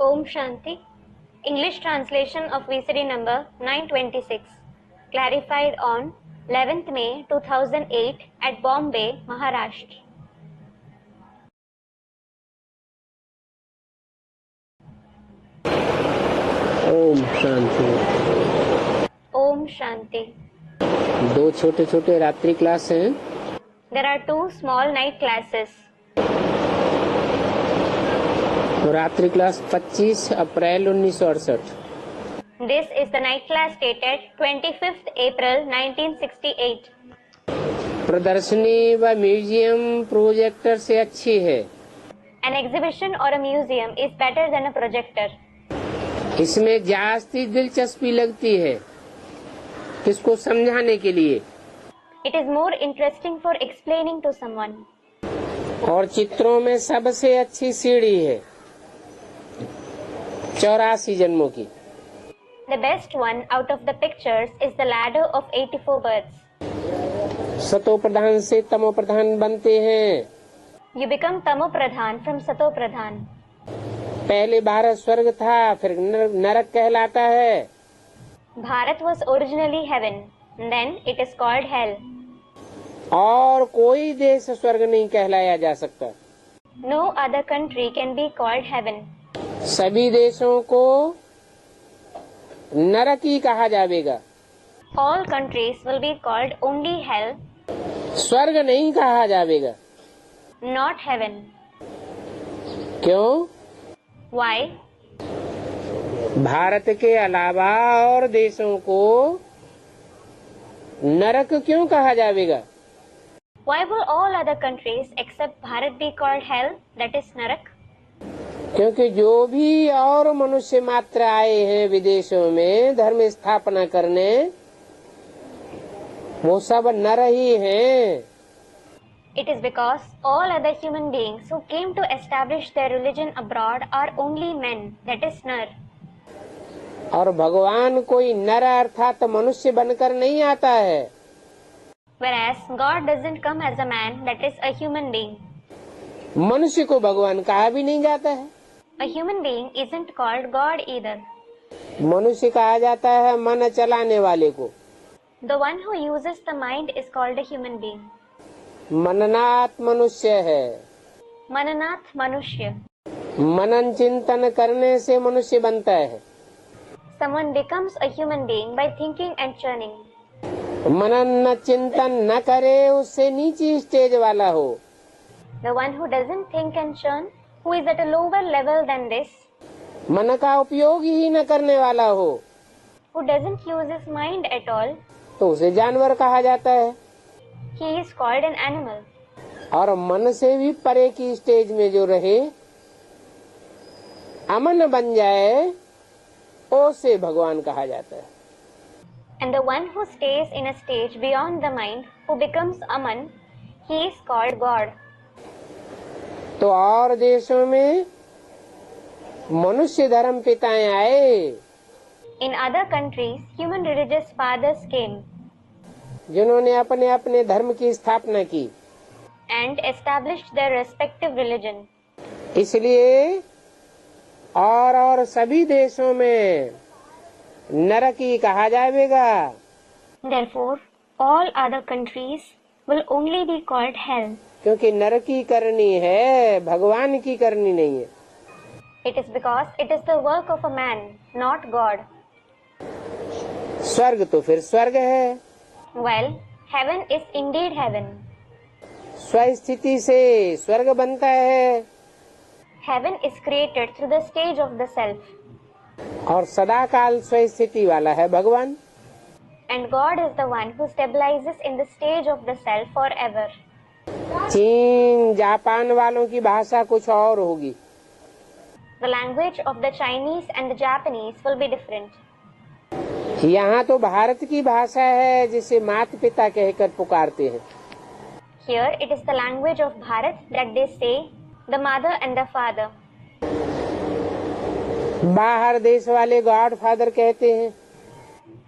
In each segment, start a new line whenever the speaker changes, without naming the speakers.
Om Shanti. English translation of VCD number 926. Clarified on 11th May 2008 at Bombay, Maharashtra.
Om Shanti.
Om Shanti.
दो छोटे छोटे रात्रि class हैं।
There are two small night classes.
तो रात्रि class 25 April 1968।
This is the night class dated 25th April 1968.
प्रदर्शनी व museum projector से अच्छी है।
An exhibition or a museum is better than a projector.
इसमें जास्ती दिलचस्पी लगती है किसको समझाने के लिए।
It is more interesting for explaining to someone.
और चित्रों में सबसे अच्छी सीढ़ी है 84 जन्मों की।
The best one out of the pictures is the ladder of 84 births.
सतो प्रधान से तमो प्रधान बनते हैं।
You become Tamo Pradhan from Sato Pradhan.
पहले भारत स्वर्ग था, फिर नरक कहलाता है।
Bharat was originally heaven, then it is called hell.
और कोई देश स्वर्ग नहीं कहलाया जा सकता।
No other country can be called heaven.
सभी देशों को नरक ही कहा जाएगा।
All countries will be called only hell,
स्वर्ग नहीं कहा जाएगा।
not heaven.
क्यों?
Why?
भारत के अलावा और देशों को नरक क्यों कहा जाएगा?
Why will all other countries except Bharat be called hell, that is Narak?
क्योंकि जो भी और मनुष्य मात्र आए हैं विदेशों में धर्म स्थापना करने, वो सब नर ही हैं।
It is because all other human beings who came to establish their religion abroad are only men, that is Nar.
और भगवान कोई नर अर्थात मनुष्य बनकर नहीं आता है।
Whereas God doesn't come as a man, that is a human being.
मनुष्य को भगवान कहा भी नहीं जाता है।
A human being isn't called God either.
मनुष्य कहा जाता है मन चलाने वाले को।
The one who uses the mind is called a human being.
मननात् मनुष्य है।
Mananath Manushya.
मनन चिंतन करने से मनुष्य बनता है।
Someone becomes a human being by thinking and churning.
मनन चिंतन न करे उससे नीची स्टेज वाला हो।
The one who doesn't think and churn, who is at a lower level than this,
मन का उपयोग ही न करने वाला हो,
who doesn't use his mind at all,
तो उसे जानवर कहा जाता है।
he is called an animal.
और मन से भी परे की स्टेज में जो रहे, अमन बन जाए, उसे भगवान कहा जाता है।
And the one who stays in a stage beyond the mind, who becomes Aman, he is called God.
तो और देशों में मनुष्य धर्म पिताएं आए,
In other countries, human religious fathers came
जिन्होंने अपने अपने धर्म की स्थापना की।
and established their respective religion.
इसलिए और सभी देशों में नरक ही कहा जाएगा।
Therefore, all other countries will only be called hell.
क्योंकि नरक की करनी है, भगवान की करनी नहीं है।
It is because it is the work of a man, not God.
स्वर्ग तो फिर स्वर्ग है।
Well, heaven is indeed heaven.
स्वस्थिति से स्वर्ग बनता है
Heaven is created through the stage of the self.
और सदा काल स्वस्थिति वाला है भगवान।
And God is the one who stabilizes in the stage of the self forever.
चीन जापान वालों की भाषा कुछ और होगी।
The language of the Chinese and the Japanese will be different.
यहाँ तो भारत की भाषा है जिसे माता पिता कहकर पुकारते हैं।
Here it is the language of Bharat that they say the mother and the father.
बाहर देश वाले गॉड फादर कहते हैं।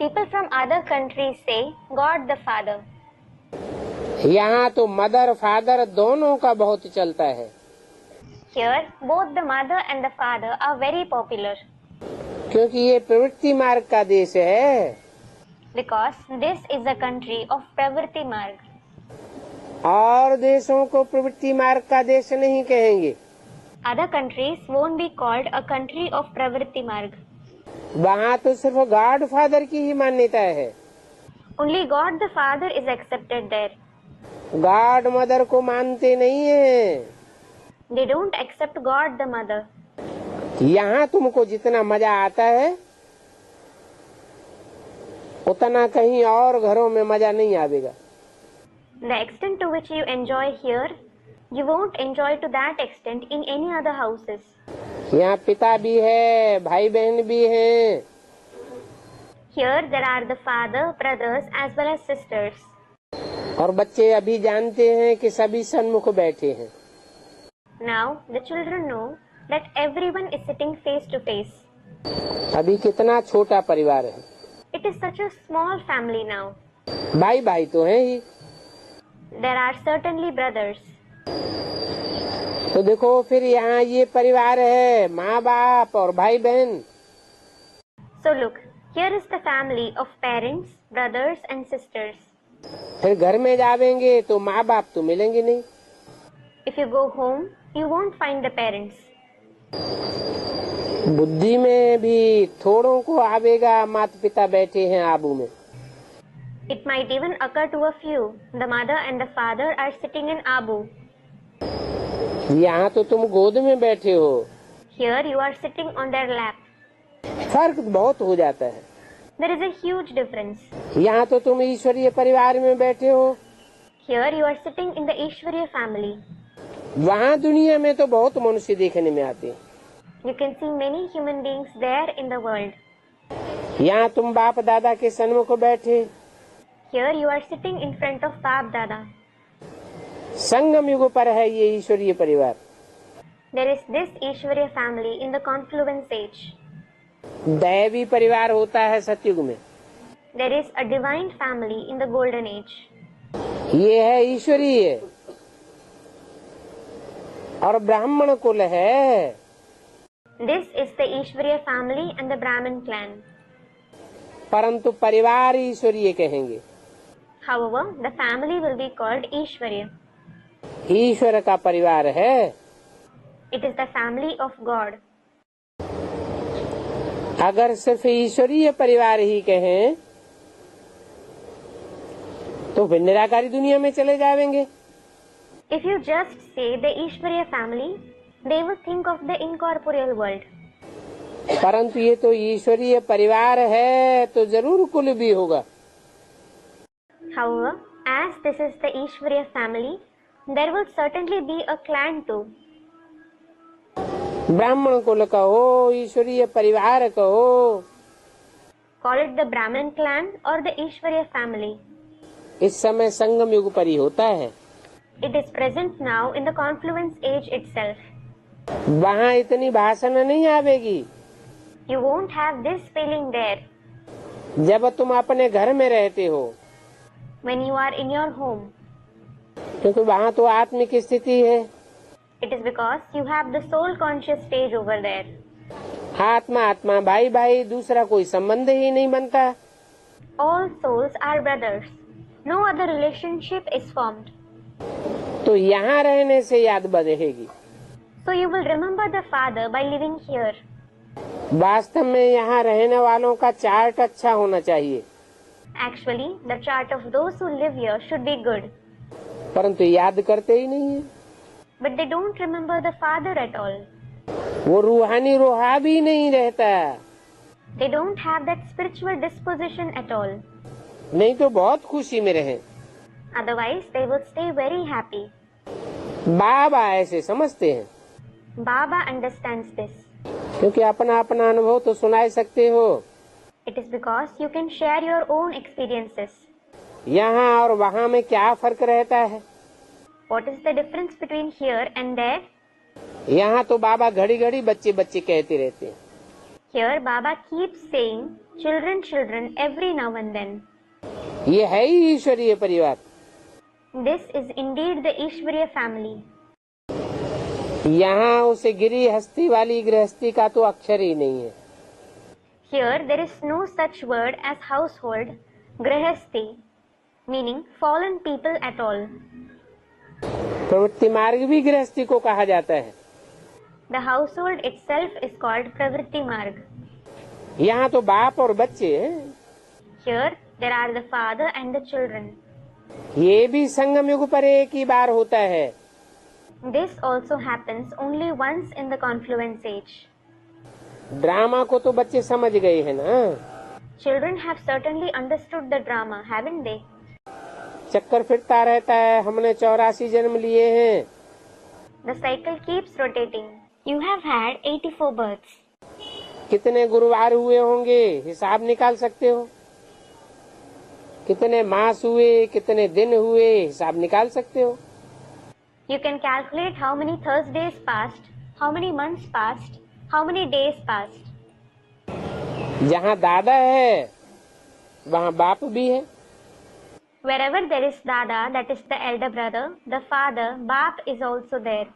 People from other countries say God the Father.
यहाँ तो मदर फादर दोनों का बहुत चलता है।
Here, both the mother and the father are very popular
क्योंकि ये प्रवृत्ति मार्ग का देश है,
because this is a country of Pravritti Marg.
और देशों को प्रवृत्ति मार्ग का देश नहीं कहेंगे।
Other countries won't be called a country of Pravritti Marg.
वहाँ तो सिर्फ गॉड फादर की ही मान्यता है,
Only God the Father is accepted there.
God mother को मानते नहीं है।
They don't accept God the Mother.
यहाँ तुमको जितना मजा आता है उतना कहीं और घरों में मजा नहीं आवेगा।
The extent to which you enjoy here, you won't enjoy to that extent in any other houses.
यहाँ पिता भी है, भाई बहन भी हैं,
Here there are the father, brothers as well as sisters.
और बच्चे अभी जानते हैं कि सभी सन्मुख बैठे हैं।
Now the children know that everyone is sitting face to face.
अभी कितना छोटा परिवार है,
It is such a small family now.
भाई भाई तो हैं ही।
There are certainly brothers.
तो देखो फिर यहाँ ये परिवार है, माँ बाप और भाई बहन।
So look, here is the family of parents, brothers and sisters.
फिर घर में जावेंगे तो माँ बाप तो मिलेंगे नहीं।
If you go home, you won't find the parents.
बुद्धि में भी थोड़ों को आवेगा माता पिता बैठे हैं आबू में।
It might even occur to a few. The mother and the father are sitting in Abu.
यहाँ तो तुम गोद में बैठे हो,
Here you are sitting on their lap.
फर्क बहुत हो जाता है।
There is a huge difference.
यहाँ तो तुम ईश्वरीय परिवार में बैठे हो,
Here you are sitting in the Ishwariya family.
वहाँ दुनिया में तो बहुत मनुष्य देखने में आते हैं।
You can see many human beings there in the world.
यहाँ तुम बाप दादा के सन्मुख बैठे,
Here you are sitting in front of Bap Dada.
संगम युग पर है ये ईश्वरीय परिवार।
There is this Ishwariya family in the confluence age.
दैवी परिवार होता है सतयुग में,
There is a divine family in the golden age.
ये है ईश्वरीय, और ब्राह्मण कुल है।
This is the Ishwariya family and the Brahmin clan.
परंतु परिवार ईश्वरीय कहेंगे।
However, the family will be called Ishwariya.
ईश्वर का परिवार है।
It is the family of God.
अगर सिर्फ ईश्वरीय परिवार ही कहें तो फिर निराकारी दुनिया में चले जाएंगे।
If you just say the Ishwariya family, they will think of the incorporeal world.
परंतु ये तो ईश्वरीय परिवार है तो जरूर कुल भी होगा।
However, as this is the Ishwariya family, there will certainly be a clan too.
ब्राह्मण कुल कहो, ईश्वरीय परिवार कहो,
Call it the Brahmin clan or the Ishwariya family.
इस समय संगम युग पर ही होता है।
It is present now in the confluence age itself.
वहाँ इतनी भाषण नहीं आवेगी।
You won't have this feeling there
जब तुम अपने घर में रहते हो,
when you are in your home.
क्योंकि वहाँ तो आत्मिक स्थिति है।
It is because you have the soul conscious stage over there.
आत्मा आत्मा, भाई भाई, दूसरा कोई संबंध ही नहीं बनता।
All souls are brothers. No other relationship is formed.
तो यहाँ रहने से याद बढ़ेगी।
So you will remember the Father by living here.
वास्तव में यहाँ रहने वालों का चार्ट अच्छा होना चाहिए,
Actually, the chart of those who live here should be good.
परंतु याद करते ही नहीं है।
But they don't remember the Father at all.
वो रूहानी रोहा भी नहीं रहता,
They don't have that spiritual disposition at all.
नहीं तो बहुत खुशी में रहे।
Otherwise, they will stay very happy.
बाबा ऐसे समझते हैं,
Baba understands this.
क्योंकि अपना अपना अनुभव तो सुना सकते हो।
It is because you can share your own experiences.
यहाँ और वहाँ में क्या फर्क रहता है?
What is the difference between here and there?
यहाँ तो बाबा घड़ी घड़ी बच्चे बच्चे कहते रहते हैं।
Here, Baba keeps saying, children, children, every now and then.
ये है ही ईश्वरीय परिवार।
This is indeed the Ishwariya family.
यहाँ उस गृहस्थी वाली गृहस्थी का तो अक्षर ही नहीं है।
Here there is no such word as household, grihasti, meaning fallen people at all.
प्रवृत्ति मार्ग भी गृहस्थी को कहा जाता है।
The household itself is called pravritti marg.
यहाँ तो बाप और बच्चे हैं।
Here there are the father and the children.
ये भी संगम युग पर एक ही बार होता है।
This also happens only once in the confluence age.
Drama को तो बच्चे समझ गए हैं ना।
Children have certainly understood the drama, haven't they?
चक्कर फिरता रहता है, हमने 84 जन्म लिए हैं।
The cycle keeps rotating. You have had 84 births.
कितने गुरुवार हुए होंगे, हिसाब निकाल सकते हो? कितने मास हुए, कितने दिन हुए, हिसाब निकाल सकते हो?
You can calculate how many Thursdays passed, how many months passed, how many days passed.
जहाँ दादा है वहाँ बाप भी है।
Wherever there is Dada, that is the elder brother, the father, Baap is also there.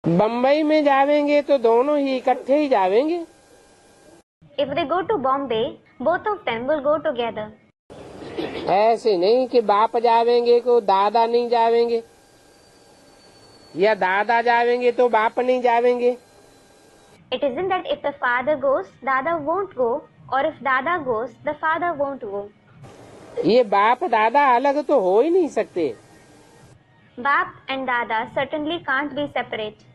Bombay में जावेंगे तो दोनों ही इकट्ठे ही जावेंगे।
If they go to Bombay, both of them will go together.
ऐसे नहीं कि बाप जावेंगे को दादा नहीं जावेंगे, या दादा जावेंगे तो बाप नहीं जावेंगे।
It isn't that if the father goes, Dada won't go, or if Dada goes, the father won't go.
ये बाप दादा अलग तो हो ही नहीं सकते।
Baap and Dada certainly can't be separate.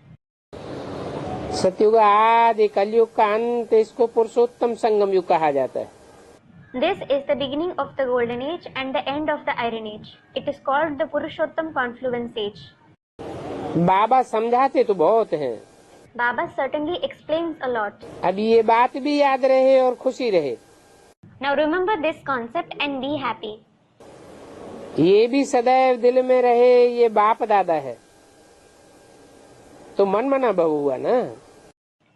सतयुग आदि कलयुग का अंत, इसको पुरुषोत्तम संगम युग कहा जाता है।
This is the beginning of the golden age and the end of the iron age. It is called the Purushottam confluence age.
बाबा समझाते तो बहुत हैं।
Baba certainly explains a lot.
अब ये बात भी याद रहे और खुशी रहे।
Now remember this concept and be happy.
ये भी सदैव दिल में रहे, ये बाप दादा है तो मन मना बहु हुआ ना।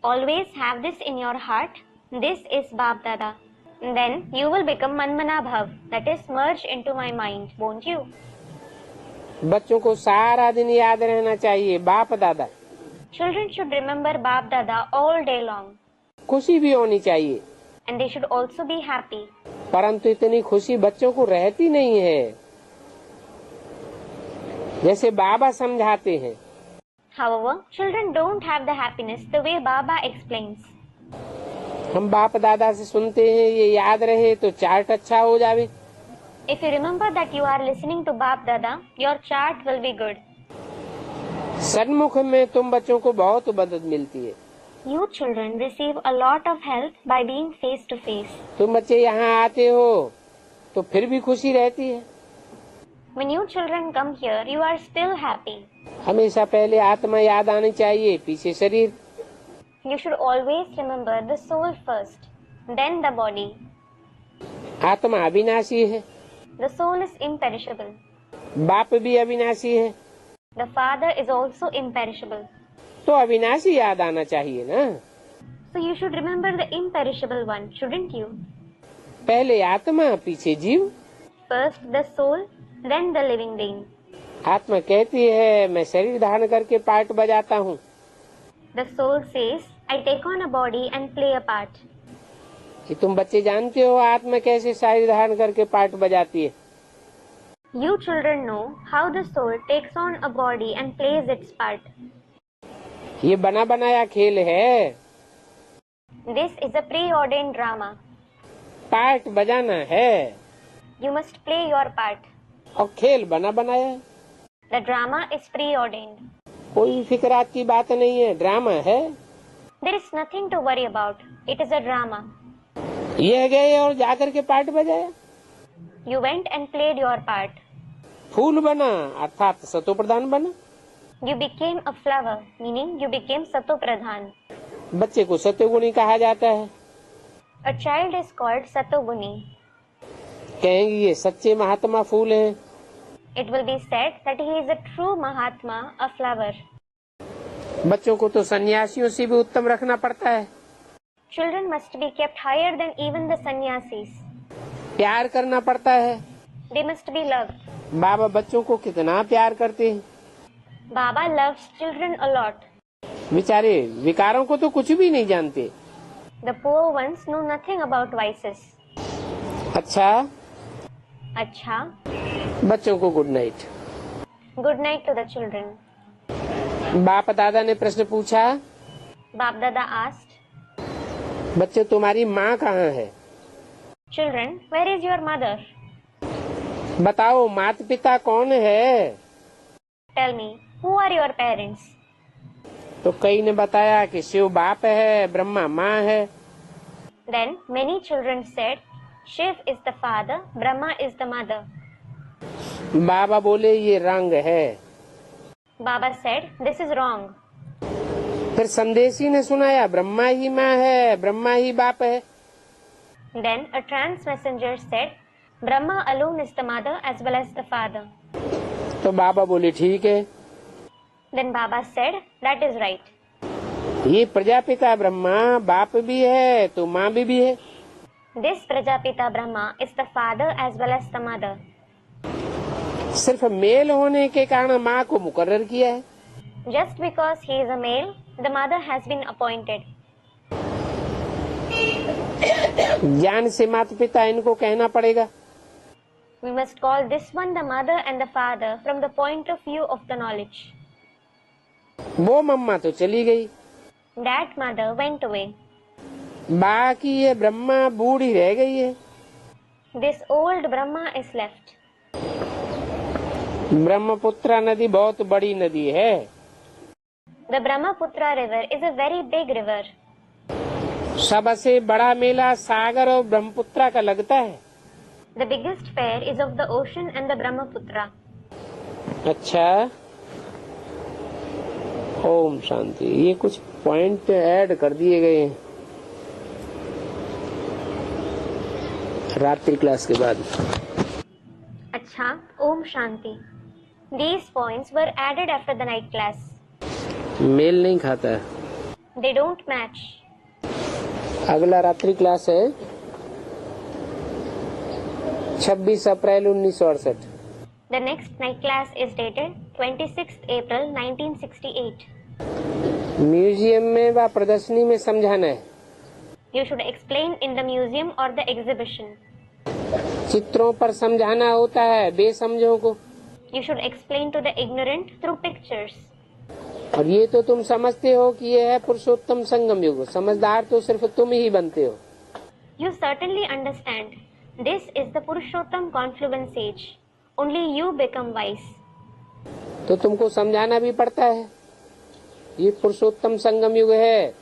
Always have this in your heart. This is Baap Dada. Then you will become Manmana Bhav, that is merge into my mind, won't you?
बच्चों को सारा दिन याद रहना चाहिए बाप दादा।
Children should remember Baap Dada all day long.
खुशी भी होनी चाहिए,
And they should also be happy.
परंतु इतनी खुशी बच्चों को रहती नहीं है जैसे बाबा समझाते हैं।
However, children don't have the happiness the way Baba explains.
हम बाप दादा से सुनते हैं, ये याद रहे तो चार्ट अच्छा हो जावे।
If you remember that you are listening to Baap Dada, your chart will be good.
सन्मुख में तुम बच्चों को बहुत मदद मिलती है।
You children receive a lot of help by being face to face.
तुम बच्चे यहाँ आते हो तो फिर भी खुशी रहती है।
When you children come here, you are still happy.
हमेशा पहले आत्मा याद आनी चाहिए, पीछे शरीर।
You should always remember the soul first, then the body.
आत्मा अविनाशी है,
The soul is imperishable.
बाप भी अविनाशी है,
The father is also imperishable.
तो अविनाशी याद आना चाहिए ना।
So you should remember the imperishable one, shouldn't you?
पहले आत्मा पीछे जीव।
First the soul, then the living being.
आत्मा कहती है मैं शरीर धारण करके पार्ट बजाता हूँ।
The soul says, I take on a body and play a part.
कि तुम बच्चे जानते हो आत्मा कैसे शरीर धारण करके पार्ट बजाती है।
You children know how the soul takes on a body and plays its part.
ये बना बनाया खेल है,
This is a preordained drama.
Part बजाना है
You must play your part.
और खेल बना बनाया है।
The drama is preordained.
कोई फिक्रात की बात नहीं है, ड्रामा है।
There is nothing to worry about. It is a drama.
ये गए और जाकर के पार्ट बजाया,
You went and played your part.
फूल बना अर्थात सतो प्रधान बना।
You became a flower, meaning you became Sato Pradhan.
बच्चे को सत्यगुणी कहा जाता है।
A child is called Satoguni.
कहेंगे ये सच्चे महात्मा फूल हैं।
It will be said that he is a true Mahatma, a flower.
बच्चों को तो सन्यासियों से भी उत्तम रखना पड़ता है।
Children must be kept higher than even the sannyasis.
प्यार करना पड़ता है।
They must be loved.
बाबा बच्चों को कितना प्यार करते हैं।
Baba loves children a lot.
बेचारे विकारों को तो कुछ भी नहीं जानते।
The poor ones know nothing about vices.
अच्छा,
Acha.
बच्चों को good night.
Good night to the children.
बाप दादा ने प्रश्न पूछा,
Bap Dada asked,
बच्चे तुम्हारी माँ कहाँ है?
Children, where is your mother?
बताओ माता पिता कौन है?
Tell me, who are your parents?
तो कई ने बताया कि शिव बाप है, ब्रह्मा माँ है।
Then many children said, Shiv is the father, Brahma is the mother.
बाबा बोले ये रंग है।
Baba said, this is wrong.
फिर संदेशी ने सुनाया ब्रह्मा ही माँ है, ब्रह्मा ही बाप है।
Then a trance messenger said, Brahma alone is the mother as well as the father.
तो बाबा बोले ठीक है।
Then Baba said, that is right.
ये प्रजापिता ब्रह्मा बाप भी है तो माँ भी है।
This Prajapita Brahma is the father as well as the mother.
सिर्फ मेल होने के कारण माँ को मुकर्रर किया है।
Just because he is a male, the mother has been appointed.
ज्ञान से माता पिता इनको कहना पड़ेगा।
We must call this one the mother and the father from the point of view of the knowledge.
वो मम्मा तो चली गई,
That mother went away.
बाकी ये ब्रह्मा बूढ़ी रह गई है।
This old Brahma is left.
Brahmaputra नदी बहुत बड़ी नदी है।
The Brahmaputra river is a very big river.
सबसे बड़ा मेला सागर और ब्रह्मपुत्रा का लगता है।
The biggest fair is of the ocean and the Brahmaputra.
अच्छा, ओम शांति। ये कुछ पॉइंट ऐड कर दिए गए हैं रात्रि क्लास के बाद।
Acha, Om Shanti. These points were added after the night class.
मेल नहीं खाता है।
They don't match.
अगला रात्रि क्लास है 26 अप्रैल 1968।
The next night class is dated 26th April 1968.
Museum में व प्रदर्शनी में समझाना है।
You should explain in the museum or the exhibition.
चित्रों पर समझाना होता है बेसमझों को।
You should explain to the ignorant through pictures.
और ये तो तुम समझते हो कि ये है पुरुषोत्तम संगम युग। समझदार तो सिर्फ तुम ही बनते हो।
You certainly understand. This is the Purushottam confluence age. Only you become wise.
तो तुमको समझाना भी पड़ता है ये पुरुषोत्तम संगम युग है।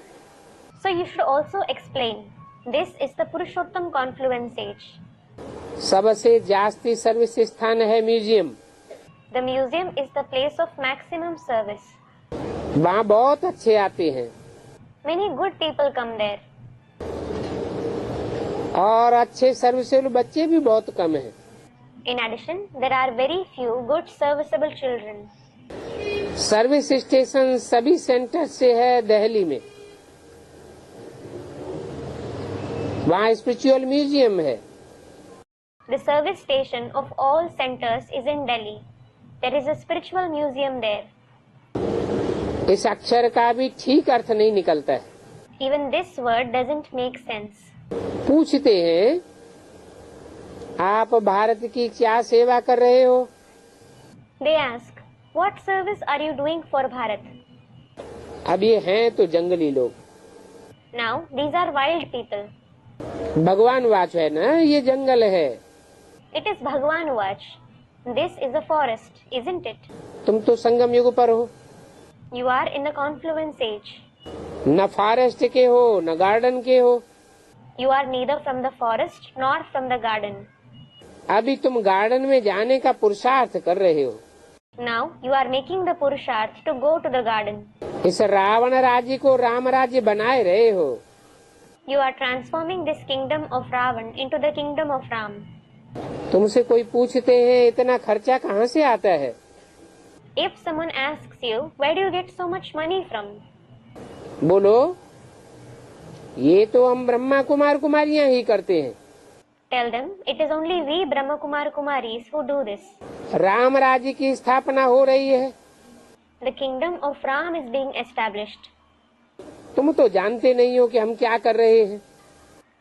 So you should also explain. This is the Purushottam confluence age.
सबसे जास्ती सर्विस स्थान है museum.
The museum is the place of maximum service.
वहाँ बहुत अच्छे आते हैं
Many good people come there.
और अच्छे सर्विसेबल बच्चे भी बहुत कम हैं।
In addition, there are very few good serviceable children.
Service station सभी सेंटर से है दिल्ली में। वहाँ स्पिरिचुअल म्यूजियम है।
The service station of all centers is in Delhi. There is a spiritual museum there.
इस अक्षर का भी ठीक अर्थ नहीं निकलता है।
Even this word doesn't make sense.
पूछते हैं आप भारत की क्या सेवा कर रहे हो?
They ask, what service are you doing for Bharat?
अब ये हैं तो जंगली लोग।
Now, these are wild people.
भगवान वाच है ना, ये जंगल है।
It is Bhagwan Vach. This is a forest, isn't it?
तुम तो संगम युग पर हो।
You are in the confluence age.
न फॉरेस्ट के हो न गार्डन के हो।
You are neither from the forest nor from the garden.
अभी तुम गार्डन में जाने का पुरुषार्थ कर रहे हो।
Now, you are making the Purusharth to go to the garden.
इस रावण राज्य को राम राज्य बनाए रहे हो।
You are transforming this kingdom of Ravan into the kingdom of Ram.
तुमसे कोई पूछते हैं इतना खर्चा कहाँ से आता है?
If someone asks you, where do you get so much money from?
बोलो, ये तो हम ब्रह्मा कुमार कुमारियाँ ही करते हैं।
Tell them, it is only we Brahma Kumar Kumaris who do this.
Ram राज्य की स्थापना हो रही है।
The kingdom of Ram is being established.
तुम तो जानते नहीं हो कि हम क्या कर रहे हैं।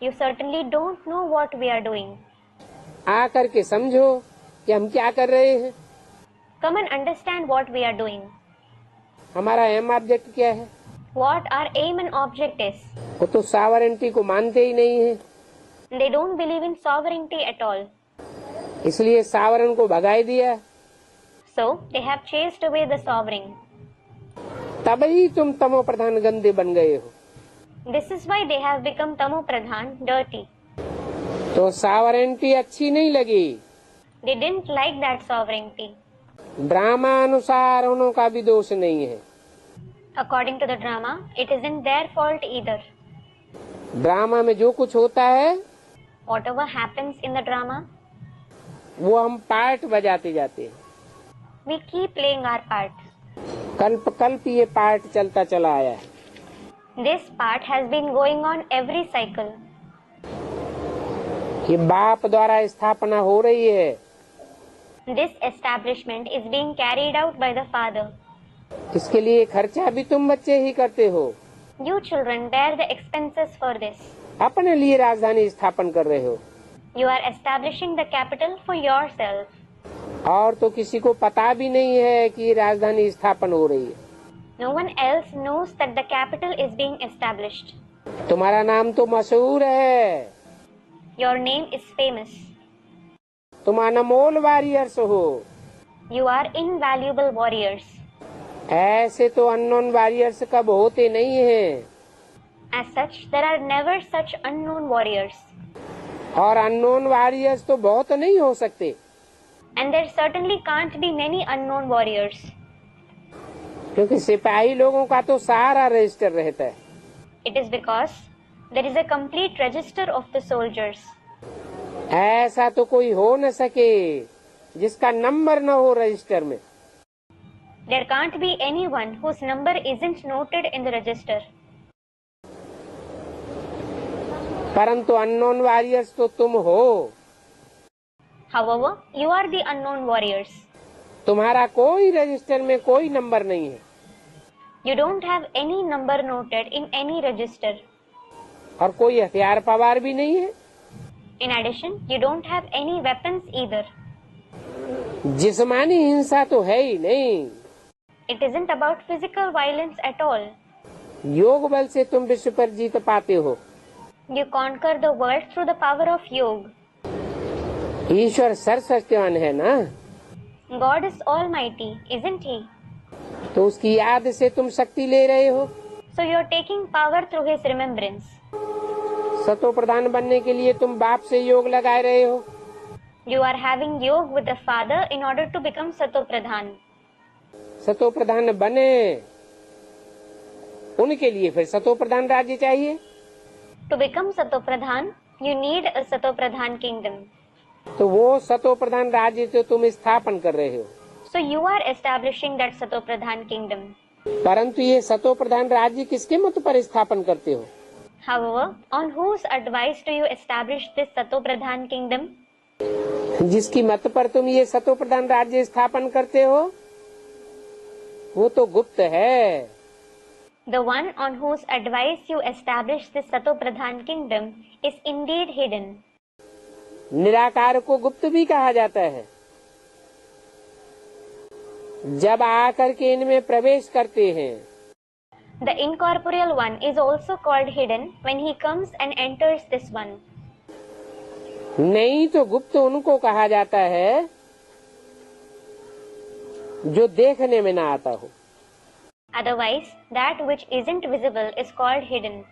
You certainly don't know what we are doing.
आकर के समझो कि हम क्या कर रहे हैं।
Come and understand what we are doing.
हमारा एम ऑब्जेक्ट क्या है।
What our aim and object is.
वो तो सॉवरेंटी को मानते ही नहीं है,
They don't believe in sovereignty at all.
इसलिए सॉवरेन को भगाई दिया।
So they have chased away the sovereign.
तभी तुम तमो प्रधान गंदे बन गए हो।
This is why they have become Tamo Pradhan, dirty.
तो सॉवरेंटी अच्छी नहीं लगी।
They didn't like that sovereignty.
Drama अनुसार उन्हों का भी दोष नहीं है।
According to the drama, it isn't their fault either.
Drama में जो कुछ होता है
Whatever happens in the drama,
वो हम पार्ट बजाते जाते हैं।
we keep playing our part.
कल्प कल्प ये पार्ट चलता चला आया है।
This part has been going on every cycle.
ये बाप द्वारा स्थापना हो रही है।
This establishment is being carried out by the father.
इसके लिए खर्चा भी तुम बच्चे ही करते हो।
You children bear the expenses for this.
अपने लिए राजधानी स्थापन कर रहे हो
You are establishing the capital for yourself.
और तो किसी को पता भी नहीं है कि राजधानी स्थापन हो रही है।
No one else knows that the capital is being established.
तुम्हारा नाम तो मशहूर है,
Your name is famous.
तुम अनमोल वॉरियर्स हो।
You are invaluable warriors.
ऐसे तो अननोन वॉरियर्स कब होते नहीं हैं,
As such, there are never such unknown warriors.
और अननोन वॉरियर्स तो बहुत नहीं हो सकते,
And there certainly can't be many unknown warriors.
क्योंकि सिपाही लोगों का तो सारा रजिस्टर रहता है।
It is because there is a complete register of the soldiers.
ऐसा तो कोई हो न सके जिसका नंबर न हो रजिस्टर में।
There can't be anyone whose number isn't noted in the register.
परंतु अननोन वॉरियर्स तो तुम हो।
However, you are the unknown warriors.
तुम्हारा कोई रजिस्टर में कोई नंबर नहीं है
You don't have any number noted in any register.
और कोई हथियार पवार भी नहीं है।
In addition, you don't have any weapons either.
जिस्मानी हिंसा तो है ही नहीं।
It isn't about physical violence at all.
योग बल से तुम विश्व पर जीत पाते हो।
You conquer the world through the power of yoga.
ईश्वर सर्वशक्तिमान है ना,
God is almighty, isn't he?
तो उसकी याद से तुम शक्ति ले रहे हो।
So you are taking power through his remembrance.
सतो प्रधान बनने के लिए तुम बाप से योग लगाए रहे हो।
You are having yoga with the father in order to become Sato Pradhan.
सतो प्रधान बने, उनके लिए फिर सतो प्रधान राज्य चाहिए।
To become Sato Pradhan, you need a Sato Pradhan kingdom.
तो वो सतो प्रधान राज्य तो तुम स्थापन कर रहे हो।
So you are establishing that Sato Pradhan kingdom.
परंतु ये सतो प्रधान राज्य किसके मत पर स्थापन करते हो।
However, on whose advice do you establish this Sato Pradhan kingdom?
जिसकी मत पर तुम ये सतो प्रधान राज्य स्थापन करते हो वो तो गुप्त है।
The one on whose advice you establish this Sato Pradhan kingdom is indeed hidden.
निराकार को गुप्त भी कहा जाता है। जब आकर के इनमें प्रवेश करते हैं,
The incorporeal one is also called hidden when he comes and enters this one.
नहीं तो गुप्त उनको कहा जाता है जो देखने में ना आता हो।
Otherwise, that which isn't visible is called hidden.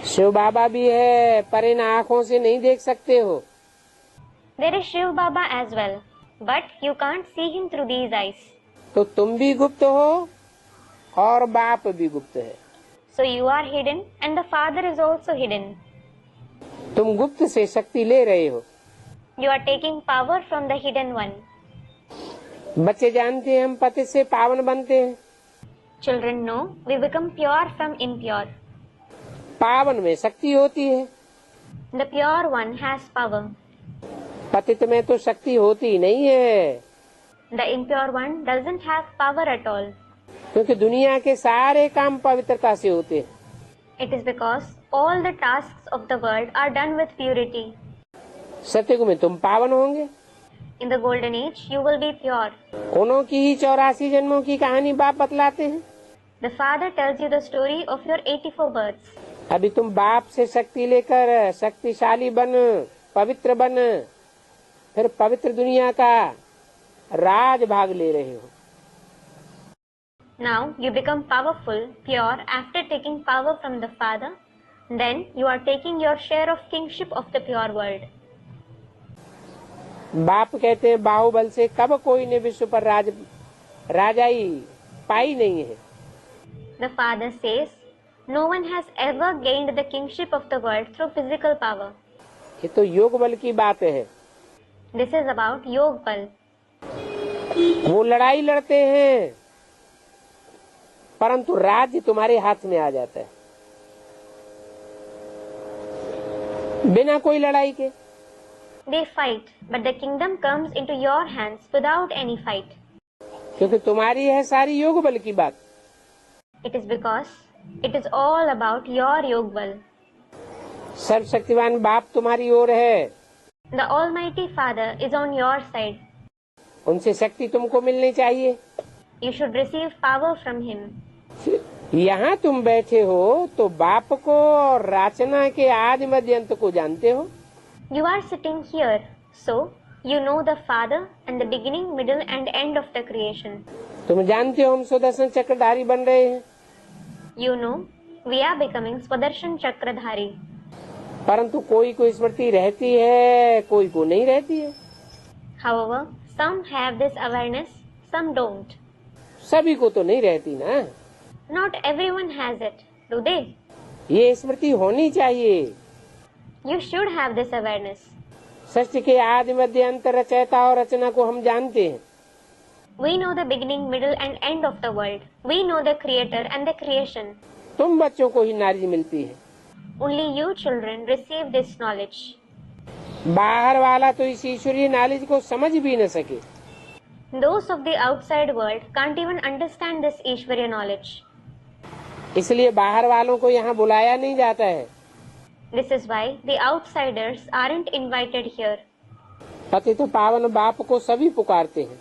Shiv बाबा भी है, पर इन आँखों से नहीं देख सकते हो।
There is Shiv Baba as well, but you can't see him through these eyes.
तो तुम भी गुप्त हो और बाप भी गुप्त है।
So you are hidden and the father is also hidden.
तुम गुप्त से शक्ति ले रहे हो।
You are taking power from the hidden one.
बच्चे जानते हैं हम पति से पावन बनते हैं।
Children know we become pure from impure.
पावन में शक्ति होती है,
The pure one has power.
पतित में तो शक्ति होती नहीं है।
The impure one doesn't have power at all.
क्योंकि दुनिया के सारे काम पवित्रता से होते हैं।
It is because all the tasks of the world are done with purity.
सत्ययुग में तुम पावन होंगे।
In the golden age, you will be pure.
उन्हों की ही 84 जन्मों की कहानी बाप बतलाते हैं।
The Father tells you the story of your 84 births.
अभी तुम बाप से शक्ति लेकर शक्तिशाली बन, पवित्र बन, फिर पवित्र दुनिया का राज भाग ले रहे हो।
Now you become powerful, pure after taking power from the Father. Then you are taking your share of kingship of the pure world.
बाप कहते हैं बाहुबल से कब कोई ने विश्व पर राजाई पाई नहीं है।
The Father says, no one has ever gained the kingship of the world through physical power.
ये तो योग बल की बात है।
This is about Yog Bal.
वो लड़ाई लड़ते हैं परंतु राज्य तुम्हारे हाथ में आ जाता है बिना कोई लड़ाई के।
They fight, but the kingdom comes into your hands without any fight.
क्योंकि तुम्हारी है सारी योग बल की बात।
It is because it is all about your Yog Bal.
सर्वशक्तिमान बाप तुम्हारी ओर है।
The Almighty Father is on your side.
उनसे शक्ति तुमको मिलनी चाहिए।
You should receive power from Him.
यहाँ तुम बैठे हो तो बाप को और रचना के आदि मध्य अंत को जानते हो।
You are sitting here, so you know the Father and the beginning, middle and end of the creation.
तुम जानते हो हम सुदर्शन चक्रधारी बन रहे हैं।
You know we are becoming Swadershan Chakradhari.
परंतु कोई को स्मृति रहती है, कोई को नहीं रहती है।
However, some have this awareness, some don't.
सभी को तो नहीं रहती ना।
Not everyone has it, do they?
ये स्मृति होनी चाहिए।
You should have this awareness.
सृष्टि के आदि मध्य अंत रचयिता और रचना को हम जानते हैं।
We know the beginning, middle and end of the world. We know the creator and the creation.
तुम बच्चों को ही नॉलेज मिलती है।
Only you children receive this knowledge.
बाहर वाला तो इस ईश्वरीय नॉलेज को समझ भी न सके।
Those of the outside world can't even understand this Ishwarya knowledge.
इसलिए बाहर वालों को यहाँ बुलाया नहीं जाता है।
This is why the outsiders aren't invited here.
पतित पावन बाप को सभी पुकारते हैं।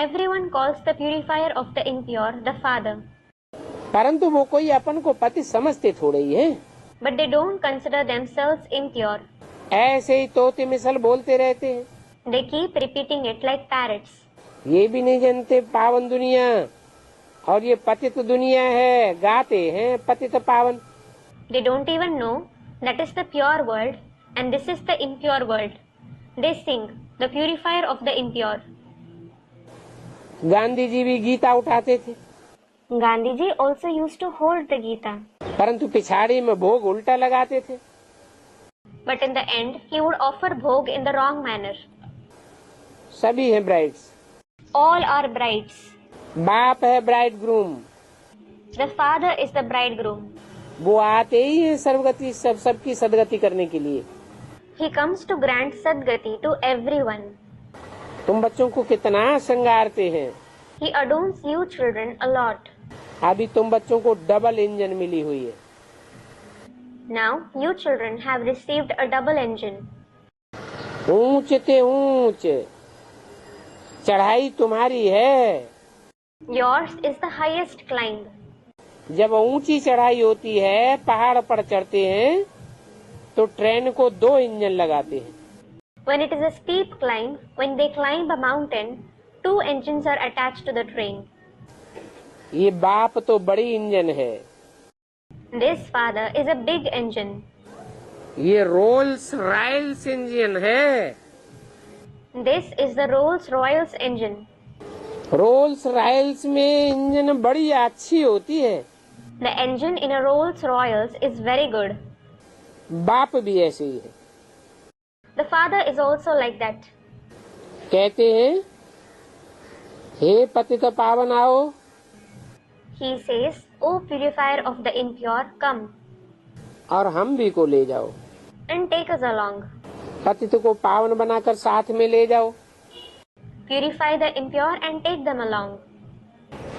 Everyone calls the purifier of the impure the Father.
परंतु वो कोई अपन को पति समझते थोड़े ही है।
But they don't consider themselves impure.
ऐसे ही तोते मिसल बोलते रहते हैं।
They keep repeating it like parrots.
ये भी नहीं जानते पावन दुनिया और ये पतित दुनिया है, गाते हैं पतित पावन।
They don't even know that is the pure world and this is the impure world. They sing the purifier of the impure.
Gandhi ji भी गीता उठाते थे।
Gandhi ji also used to hold the Gita.
परंतु पिछाड़ी में भोग उल्टा लगाते थे।
But in the end, he would offer bhog in the wrong manner.
सभी हैं ब्राइड्स।
All are brides.
बाप है bride groom.
The Father is the bridegroom.
वो आते ही है सर्वगति सबकी सदगति करने के लिए।
He comes to grant Sadgati to everyone.
तुम बच्चों को कितना श्रृंगारते हैं।
He adorns you children a lot.
अभी तुम बच्चों को डबल इंजन मिली हुई है।
Now you children have received a double engine.
ऊंच ते ऊंच चढ़ाई तुम्हारी है।
Yours is the highest climb.
जब ऊंची चढ़ाई होती है, पहाड़ पर चढ़ते हैं तो ट्रेन को 2 इंजन लगाते हैं।
When it is a steep climb, when they climb a mountain, 2 engines are attached to the train.
ये बाप तो बड़ी इंजन है।
This Father is a big engine.
ये रोल्स रॉयल्स इंजन है।
This is the Rolls Royce engine.
Rolls Royals में engine बड़ी अच्छी होती है।
The engine in a Rolls Royce is very good.
बाप भी ऐसे ही है।
The Father is also like that.
कहते हैं हे पतित पावन आओ।
He says, O purifier of the impure, come
और हम भी को ले जाओ।
and take us along.
पतित को पावन बनाकर साथ में ले जाओ।
Purify the impure and take them along.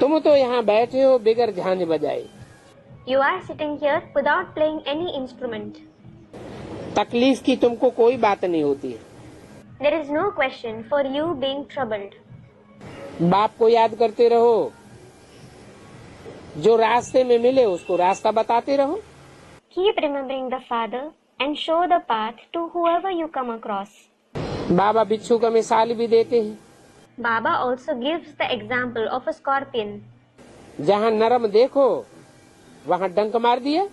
तुम तो यहाँ बैठे हो बिगर झांझ बजाए,
You are sitting here without playing any instrument.
तकलीफ की तुमको कोई बात नहीं होती है।
There is no question for you being troubled.
बाप को याद करते रहो, जो रास्ते में मिले उसको रास्ता बताते रहो।
Keep remembering the Father and show the path to whoever you come across.
बाबा बिच्छू का मिसाल भी देते हैं।
Baba also gives the example of a scorpion.
जहाँ नरम देखो वहाँ डंक मार दिया।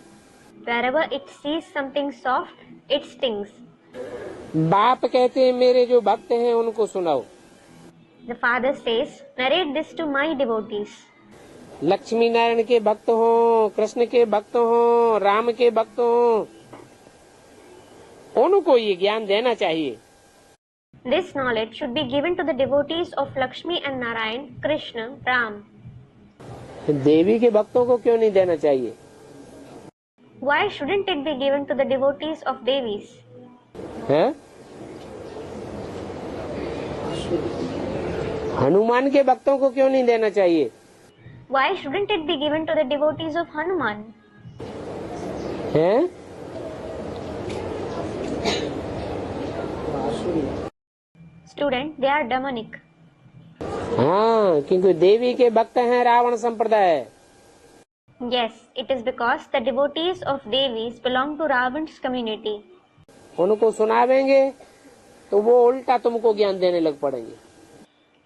Wherever it sees something soft, it stings.
बाप कहते हैं मेरे जो भक्त हैं उनको सुनाओ।
The Father says, narrate this to my devotees.
Lakshmi Narayan के भक्त हो, कृष्ण के भक्त हो, राम के भक्त हो, उनको ये ज्ञान देना चाहिए।
This knowledge should be given to the devotees of Lakshmi and Narayan, Krishna, Ram.
देवी के भक्तों को क्यों नहीं देना चाहिए?
Why shouldn't it be given to the devotees of Devis?
है? हनुमान के भक्तों को क्यों नहीं देना चाहिए?
Why shouldn't it be given to the devotees of Hanuman?
है?
Student, they are demonic.
हाँ, क्योंकि देवी के भक्त हैं रावण संप्रदाय।
Yes, it is because the devotees of Devis belong to Ravan's community.
उनको सुनावेंगे तो वो उल्टा तुमको ज्ञान देने लग पड़ेंगे।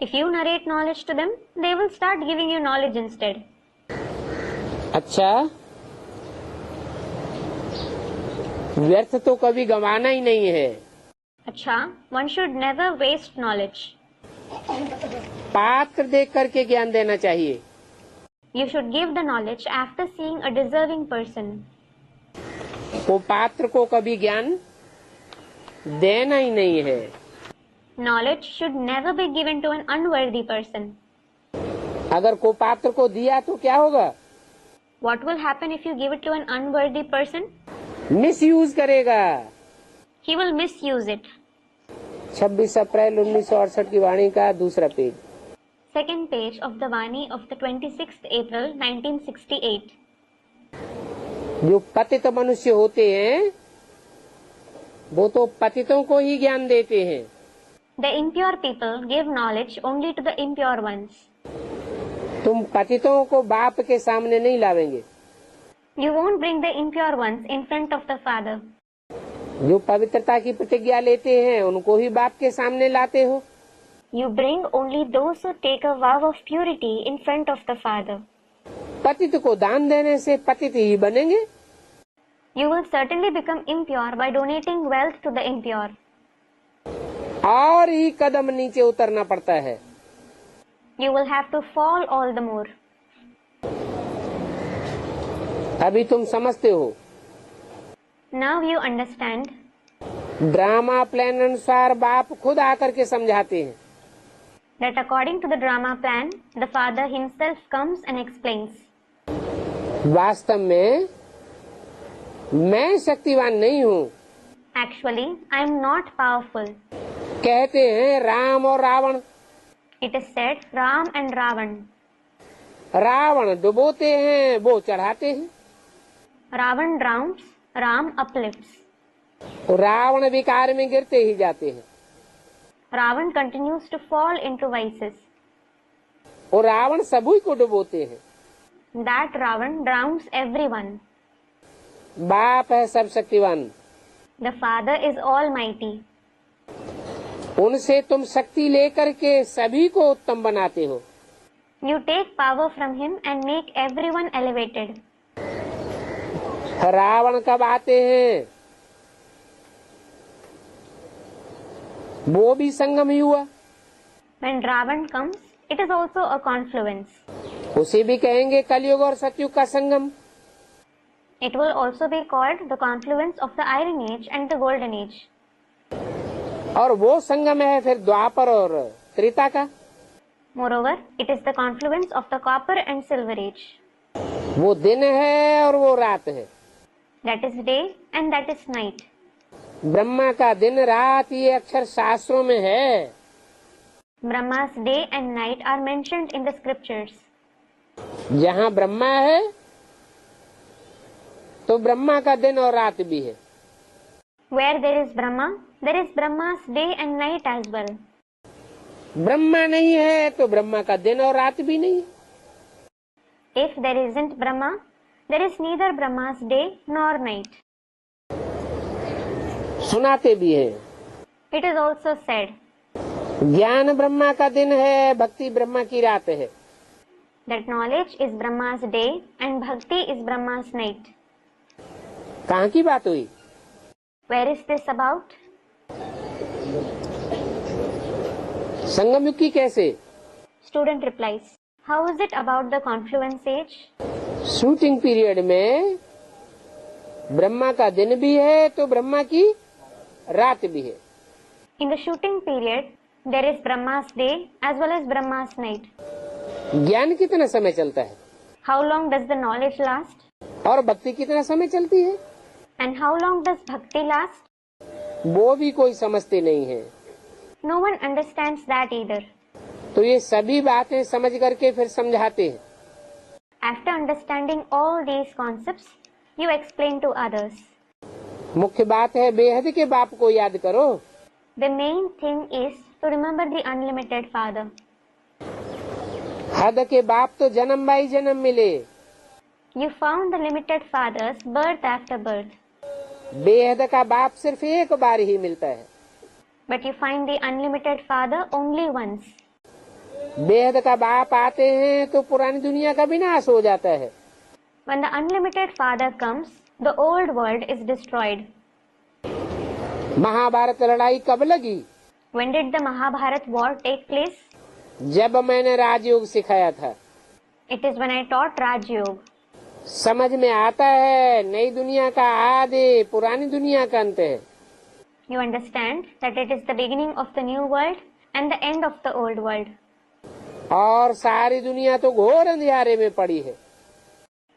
If you narrate knowledge to them, they will start giving you knowledge instead.
अच्छा, व्यर्थ तो कभी गंवाना ही नहीं है।
Acha, one should never waste knowledge.
पात्र देख करके ज्ञान देना चाहिए।
You should give the knowledge after seeing a deserving person.
वो पात्र को कभी ज्ञान देना ही नहीं है।
Knowledge should never be given to an unworthy person.
अगर को पात्र को दिया तो क्या होगा?
What will happen if you give it to an unworthy person?
Misuse करेगा।
He will misuse it.
26 अप्रैल 1968 की वाणी का दूसरा page.
Second page of the Vani of the 26th April 1968.
जो पतित मनुष्य होते हैं वो तो पतितों को ही ज्ञान देते हैं।
The impure people give knowledge only to the impure ones.
तुम पतितों को बाप के सामने नहीं लावेंगे।
You won't bring the impure ones in front of the Father.
जो पवित्रता की प्रतिज्ञा लेते हैं उनको ही बाप के सामने लाते हो।
You bring only those who take a vow of purity in front of the Father.
पतित को दान देने से पतित ही बनेंगे।
You will certainly become impure by donating wealth to the impure.
और ही कदम नीचे उतरना पड़ता है।
You will have to fall all the more.
अभी तुम समझते हो।
Now you understand.
Drama plan अनुसार बाप खुद आकर के समझाते हैं।
That according to the drama plan, the Father himself comes and explains.
वास्तव में मैं शक्तिवान नहीं हूँ।
Actually, I am not powerful.
कहते हैं राम और Ravan.
It is said Ram and Ravan.
Ravan डुबोते हैं, वो चढ़ाते हैं।
Ravan drowns, Ram uplifts.
Ravan विकार में गिरते ही जाते हैं।
Ravan continues to fall into vices.
और रावण सभी को डुबोते हैं।
That Ravan drowns everyone.
बाप है सब शक्तिवान।
The Father is almighty.
उनसे तुम शक्ति लेकर के सभी को उत्तम बनाते हो।
You take power from him and make everyone elevated.
Ravan कब आते हैं? वो भी संगम ही हुआ।
When Ravan comes, it is also a confluence.
उसे भी कहेंगे कलयुग और सतयुग का संगम।
It will also be called the confluence of the Iron Age and the Golden Age.
और वो संगम है फिर द्वापर और त्रेता का।
Moreover, it is the confluence of the Copper and Silver Age.
वो दिन है और वो रात है।
That is day and that is night.
Brahma का दिन रात ये अक्षर शास्त्रों में है।
Brahma's day and night are mentioned in the scriptures.
जहाँ ब्रह्मा है तो ब्रह्मा का दिन और रात भी है।
Where there is Brahma's day and night as well.
Brahma नहीं है तो ब्रह्मा का दिन और रात भी नहीं है।
If there isn't Brahma, there is neither Brahma's day nor night.
सुनाते भी है।
It is also said
ज्ञान ब्रह्मा का दिन है, भक्ति ब्रह्मा की रात है।
that knowledge is Brahma's day and bhakti is Brahma's night.
कहाँ की बात हुई?
Where is this about?
संगम युग की कैसे?
Student replies, how is it about the confluence age?
Shooting period में ब्रह्मा का दिन भी है तो ब्रह्मा की रात भी है।
In the shooting period, there is Brahma's day as well as Brahma's night.
ज्ञान कितना समय चलता है
How long does the knowledge last?
और भक्ति कितना समय चलती है,
And how long does bhakti last?
वो भी कोई समझते नहीं है।
No one understands that either.
तो ये सभी बातें समझ करके फिर समझाते हैं।
After understanding all these concepts, you explain to others.
मुख्य बात है बेहद के बाप को याद करो।
The main thing is to remember the unlimited Father.
हद के बाप तो जन्म बाई जन्म मिले,
You found the limited fathers birth after birth,
बेहद का बाप सिर्फ एक बार ही मिलता है।
but you find the unlimited Father only once.
बेहद का बाप आते हैं तो पुरानी दुनिया का विनाश हो जाता है।
When the unlimited Father comes, the old world is destroyed.
Mahabharat लड़ाई कब लगी?
When did the Mahabharat war take place?
जब मैंने राजयोग सिखाया था।
It is when I taught Raj Yoga.
समझ में आता है नई दुनिया का आदि पुरानी दुनिया का अंत है।
You understand that it is the beginning of the new world and the end of the old world.
और सारी दुनिया तो घोर अंधियारे में पड़ी है।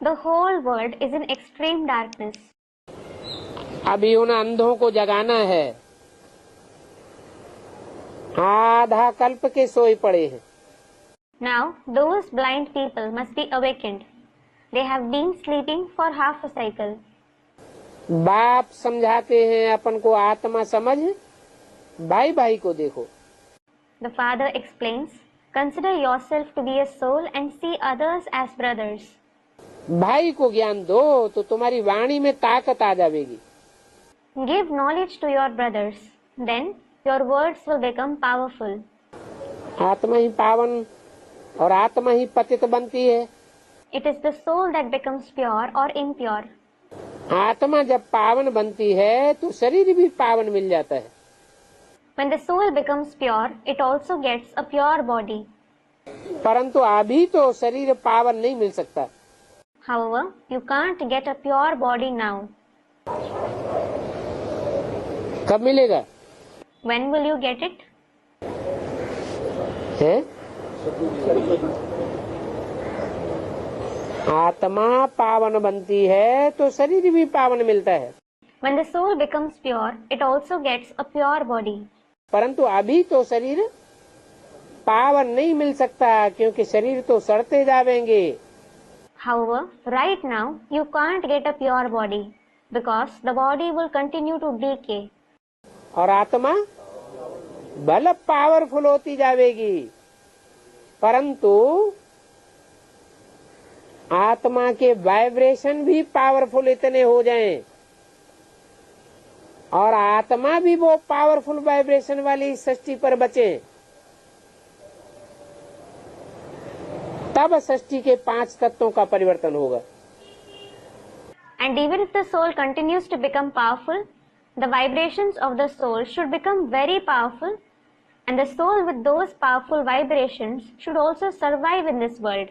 The whole world is in extreme darkness.
अभी उन अंधों को जगाना है। आधा कल्प के सोए पड़े हैं।
Now, those blind people must be awakened. They have been sleeping for half a cycle.
बाप समझाते हैं अपन को आत्मा समझ, भाई भाई को देखो।
The Father explains, consider yourself to be a soul and see others as brothers.
भाई को ज्ञान दो तो तुम्हारी वाणी में ताकत आ जाएगी।
Give knowledge to your brothers, then your words will become powerful.
आत्मा ही पावन और आत्मा ही पतित बनती है।
It is the soul that becomes pure or impure.
आत्मा जब पावन बनती है तो शरीर भी पावन मिल जाता है।
When the soul becomes pure, it also gets a pure body.
परंतु अभी तो शरीर पावन नहीं मिल सकता।
However, you can't get a pure body now.
कब मिलेगा?
When will you get it?
है? आत्मा पावन बनती है तो शरीर भी पावन मिलता है।
When the soul becomes pure, it also gets a pure body.
परंतु अभी तो शरीर पावन नहीं मिल सकता क्योंकि शरीर तो सड़ते जाएंगे।
However, right now you can't get a pure body because the body will continue to decay.
और आत्मा बल पावरफुल होती जाएगी, परंतु आत्मा के वाइब्रेशन भी पावरफुल इतने हो जाएं और आत्मा भी वो पावरफुल वाइब्रेशन वाली सृष्टि पर बचे, तब सृष्टि के 5 तत्वों का परिवर्तन होगा।
And even if the soul continues to become powerful, the vibrations of the soul should become very powerful, and the soul with those powerful vibrations should also survive in this world.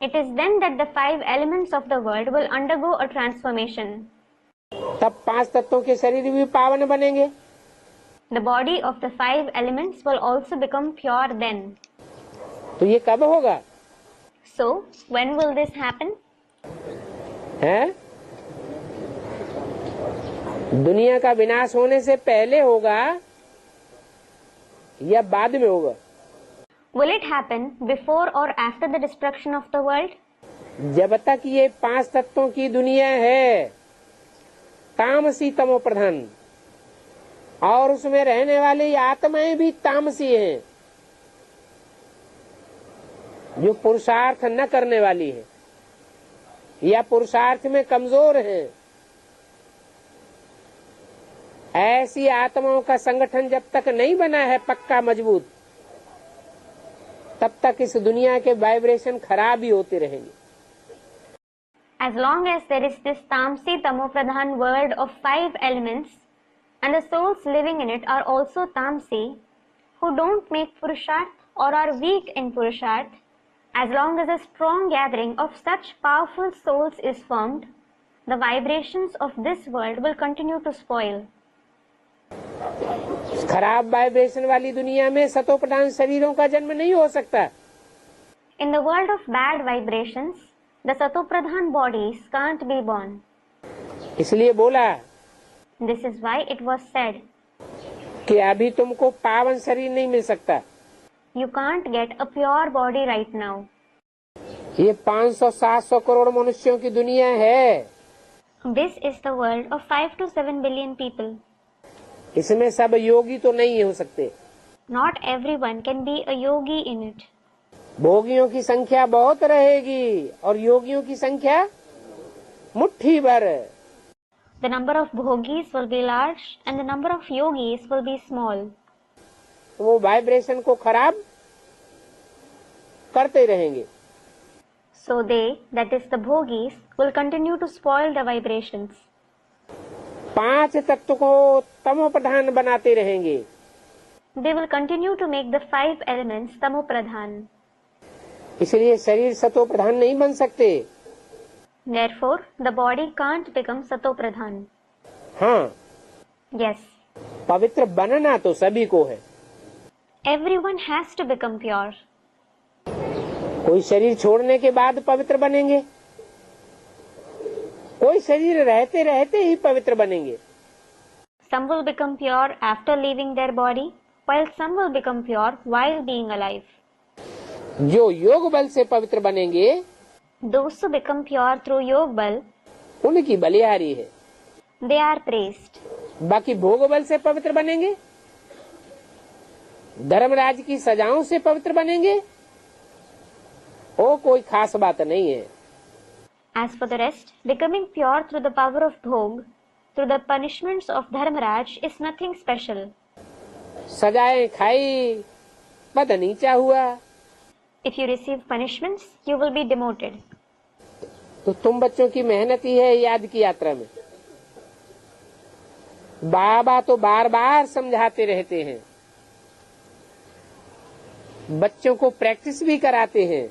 It is then that the 5 elements of the world will undergo a transformation.
तब 5 तत्वों के शरीर भी पावन बनेंगे।
The body of the 5 elements will also become pure then.
तो ये कब होगा?
So, when will this happen?
है? दुनिया का विनाश होने से पहले होगा या बाद में होगा?
Will it happen before or after the destruction of the world?
जब तक ये 5 तत्वों की दुनिया है, तामसी तमो प्रधान, और उसमें रहने वाली आत्माएं भी तामसी हैं, जो पुरुषार्थ न करने वाली है या पुरुषार्थ में कमजोर हैं, ऐसी आत्माओं का संगठन जब तक नहीं बना है पक्का मजबूत, तब तक इस दुनिया के वाइब्रेशन खराब ही होते रहेंगे।
As long as there is this Tamsi Tamo Pradhan world of 5 elements and the souls living in it are also Tamsi who don't make Purusharth or are weak in Purusharth, as long as a strong gathering of such powerful souls is formed, the vibrations of this world will continue to spoil.
खराब vibration वाली दुनिया में सतो प्रधान शरीरों का जन्म नहीं हो सकता।
In the world of bad vibrations, the Sato Pradhan bodies can't be born.
इसलिए बोला,
This is why it was said,
कि अभी तुमको पावन शरीर नहीं मिल सकता।
you can't get a pure body right now.
ये 500-700 करोड़ मनुष्यों की दुनिया है।
This is the world of 5 to 7 billion people.
इसमें सब योगी तो नहीं हो सकते।
Not everyone can be a yogi in it.
भोगियों की संख्या बहुत रहेगी और योगियों की संख्या मुट्ठी भर।
The number of bhogis will be large and the number of yogis will be small.
वो वाइब्रेशन को खराब करते रहेंगे।
So they, that is the bhogis, will continue to spoil the vibrations.
5 तत्व को तमो प्रधान बनाते रहेंगे।
They will continue to make the 5 elements tamo pradhan.
इसलिए शरीर सतो प्रधान नहीं बन सकते।
Therefore, the body can't become sato pradhan.
हाँ,
Yes,
पवित्र बनना तो सभी को है।
everyone has to become pure.
कोई शरीर छोड़ने के बाद पवित्र बनेंगे, कोई शरीर रहते रहते ही पवित्र बनेंगे।
Some will become pure after leaving their body, while some will become pure while being alive.
जो योग बल से पवित्र बनेंगे,
Those who become pure through Yog Bal,
उनकी बलिहारी है।
they are praised.
बाकी भोग बल से पवित्र बनेंगे, धर्मराज की सजाओं से पवित्र बनेंगे, वो कोई खास बात नहीं है।
As for the rest, becoming pure through the power of Bhog, through the punishments of Dharmaraj is nothing special.
सजाएं खाई, पद नीचा हुआ,
If you receive punishments, you will be demoted.
तो तुम बच्चों की मेहनत ही है याद की यात्रा में। बाबा तो बार बार समझाते रहते हैं, बच्चों को प्रैक्टिस भी कराते हैं।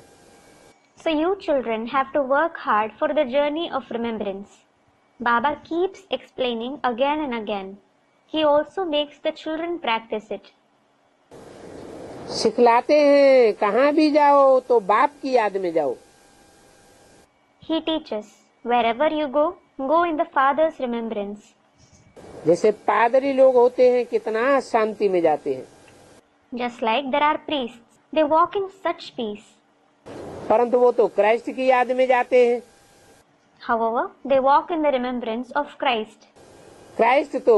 So you children have to work hard for the journey of remembrance. Baba keeps explaining again and again. He also makes the children practice it.
सिखलाते हैं, कहाँ भी जाओ तो बाप की याद में जाओ।
He teaches, wherever you go, go in the Father's remembrance.
जैसे पादरी लोग होते हैं, कितना शांति में जाते हैं,
Just like there are priests, they walk in such peace.
परंतु वो तो क्राइस्ट की याद में जाते हैं।
However, they walk in the remembrance of Christ.
Christ तो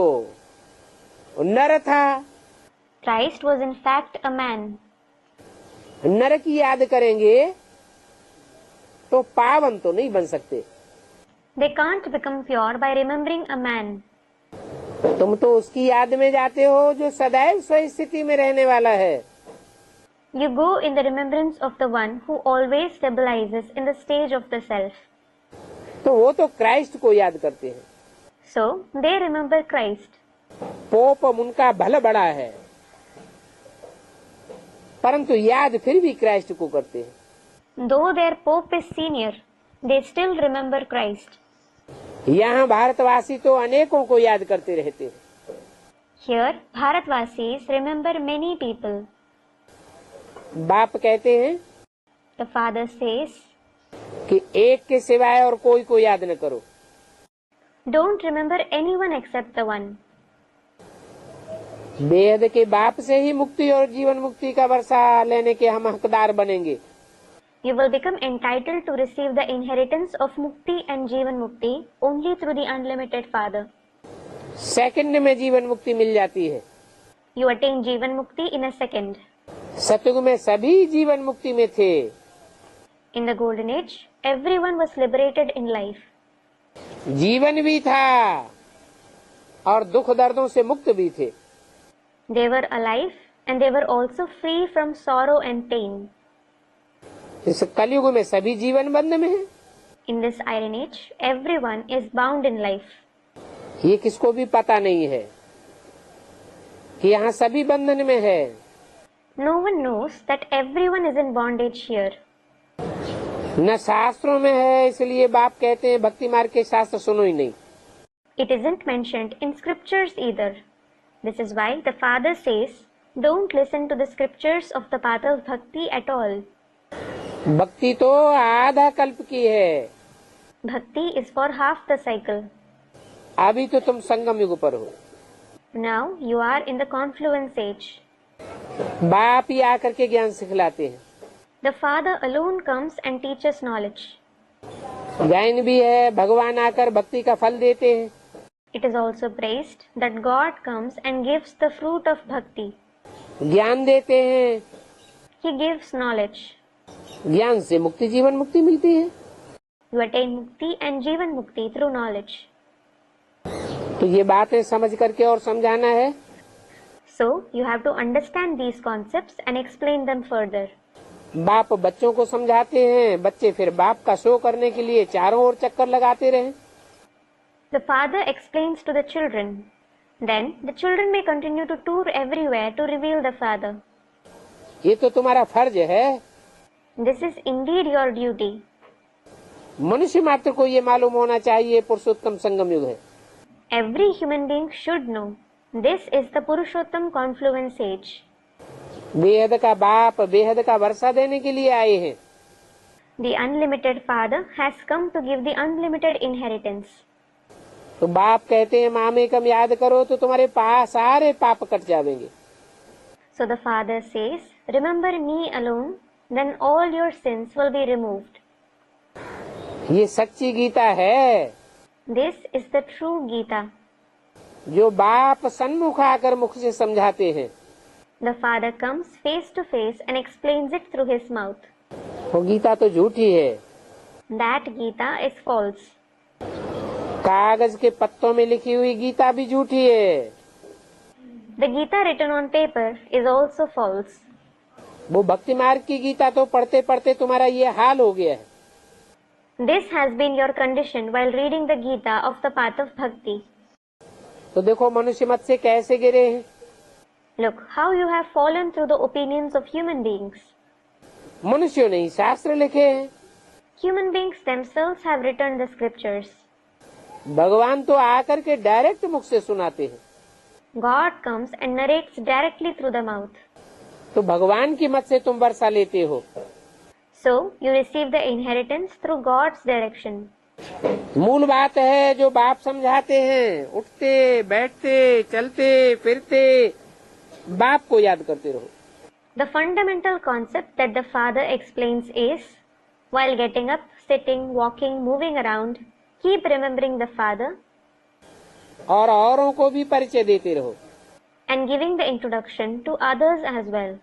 नर था,
Christ was in fact a man.
नर की याद करेंगे तो पावन तो नहीं बन सकते।
They can't become pure by remembering a man.
तुम तो उसकी याद में जाते हो जो सदैव स्व स्थिति में रहने वाला है।
You go in the remembrance of the one who always stabilizes in the stage of the self.
तो वो तो क्राइस्ट को याद करते हैं।
So, they remember Christ.
Pope उनका भला बड़ा है, परंतु याद फिर भी क्राइस्ट को करते हैं।
Though their Pope is senior, they still remember Christ.
यहाँ भारतवासी तो अनेकों को याद करते रहते हैं।
Here, Bharatvasis remember many people.
बाप कहते हैं
The Father says,
कि एक के सिवाय और कोई को याद न करो।
don't remember anyone except the one.
बेहद के बाप से ही मुक्ति और जीवन मुक्ति का वर्षा लेने के हम हकदार बनेंगे।
You will become entitled to receive the inheritance of Mukti and Jivan Mukti only through the unlimited Father.
Second में जीवन मुक्ति मिल जाती है।
You attain Jivan Mukti in a second.
सतयुग में सभी जीवन मुक्ति में थे।
In the Golden Age, everyone was liberated in life.
जीवन भी था और दुख दर्दों से मुक्त भी थे।
They were alive and they were also free from sorrow and pain.
इस कलयुग में सभी जीवन बंध में है।
In this Iron Age, everyone is bound in life.
ये किसको भी पता नहीं है कि यहाँ सभी बंधन में है।
No one knows that everyone is in bondage here.
न शास्त्रों में है, इसलिए बाप कहते हैं भक्ति मार्ग के शास्त्र सुनो ही नहीं।
It isn't mentioned in scriptures either. This is why the Father says, don't listen to the scriptures of the path of bhakti at all.
भक्ति तो आधा कल्प की है।
Bhakti is for half the cycle.
अभी तो तुम संगम युग पर हो।
Now you are in the confluence age.
बाप ही आकर के ज्ञान सिखलाते हैं।
The Father alone comes and teaches knowledge.
ज्ञान भी है, भगवान आकर भक्ति का फल देते हैं।
It is also praised that God comes and gives the fruit of bhakti.
ज्ञान देते हैं।
He gives knowledge.
ज्ञान से मुक्ति जीवन मुक्ति मिलती है।
You attain Mukti and Jivan Mukti through knowledge.
तो ये बातें समझ करके और समझाना है।
So you have to understand these concepts and explain them further.
बाप बच्चों को समझाते हैं, बच्चे फिर बाप का शो करने के लिए चारों ओर चक्कर लगाते रहे।
The Father explains to the children. Then the children may continue to tour everywhere to reveal the Father.
ये तो तुम्हारा फर्ज है।
This is indeed your duty.
मनुष्य मात्र को ये मालूम होना चाहिए पुरुषोत्तम संगम युग है।
Every human being should know. This is the Purushottam confluence age.
बेहद का बाप बेहद का वर्षा देने के लिए आए हैं।
The unlimited Father has come to give the unlimited inheritance.
तो बाप कहते हैं मामेकम याद करो तो तुम्हारे सारे पाप कट जाएंगे।
So the Father says, remember me alone, then all your sins will be removed.
ये सच्ची गीता है।
This is the true Gita.
जो बाप सन्मुख आकर मुख से समझाते हैं।
The Father comes face to face and explains it through his mouth.
वो गीता तो झूठी है।
That Gita is false.
कागज के पत्तों में लिखी हुई गीता भी झूठी है।
The Gita written on paper is also false.
वो भक्ति मार्ग की गीता तो पढ़ते पढ़ते तुम्हारा ये हाल हो गया है।
This has been your condition while reading the Gita of the path of bhakti.
तो देखो मनुष्य मत से कैसे गिरे हैं।
Look how you have fallen through the opinions of human beings.
मनुष्यों ने ही शास्त्र लिखे हैं।
Human beings themselves have written the scriptures.
भगवान तो आकर के डायरेक्ट मुख से सुनाते हैं।
God comes and narrates directly through the mouth.
तो भगवान की मत से तुम वर्षा लेते हो।
So you receive the inheritance through God's direction.
मूल बात है जो बाप समझाते हैं, उठते बैठते चलते फिरते बाप को याद करते रहो।
The fundamental concept that the Father explains is, while getting up, sitting, walking, moving around, keep remembering the Father.
और औरों को भी परिचय देते रहो।
And giving the introduction to others as well.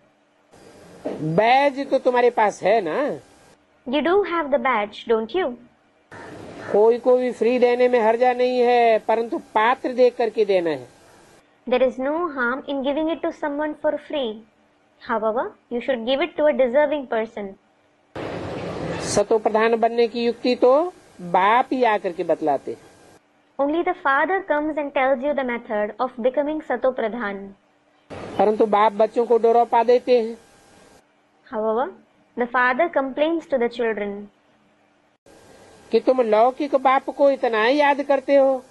Baij तो तुम्हारे पास है ना।
You do have the badge, don't you?
कोई को भी फ्री देने में हर्जा नहीं है, परंतु पात्र देख करके देना है।
There is no harm in giving it to someone for free. However, you should give it to a deserving person.
सतो प्रधान बनने की युक्ति तो बाप ही आकर के बतलाते।
Only the Father comes and tells you the method of becoming Sato Pradhan.
परंतु बाप बच्चों को डोरा पा देते हैं।
However, the Father complains to the children.
कि तुम लौकिक बाप को इतना ही याद करते हो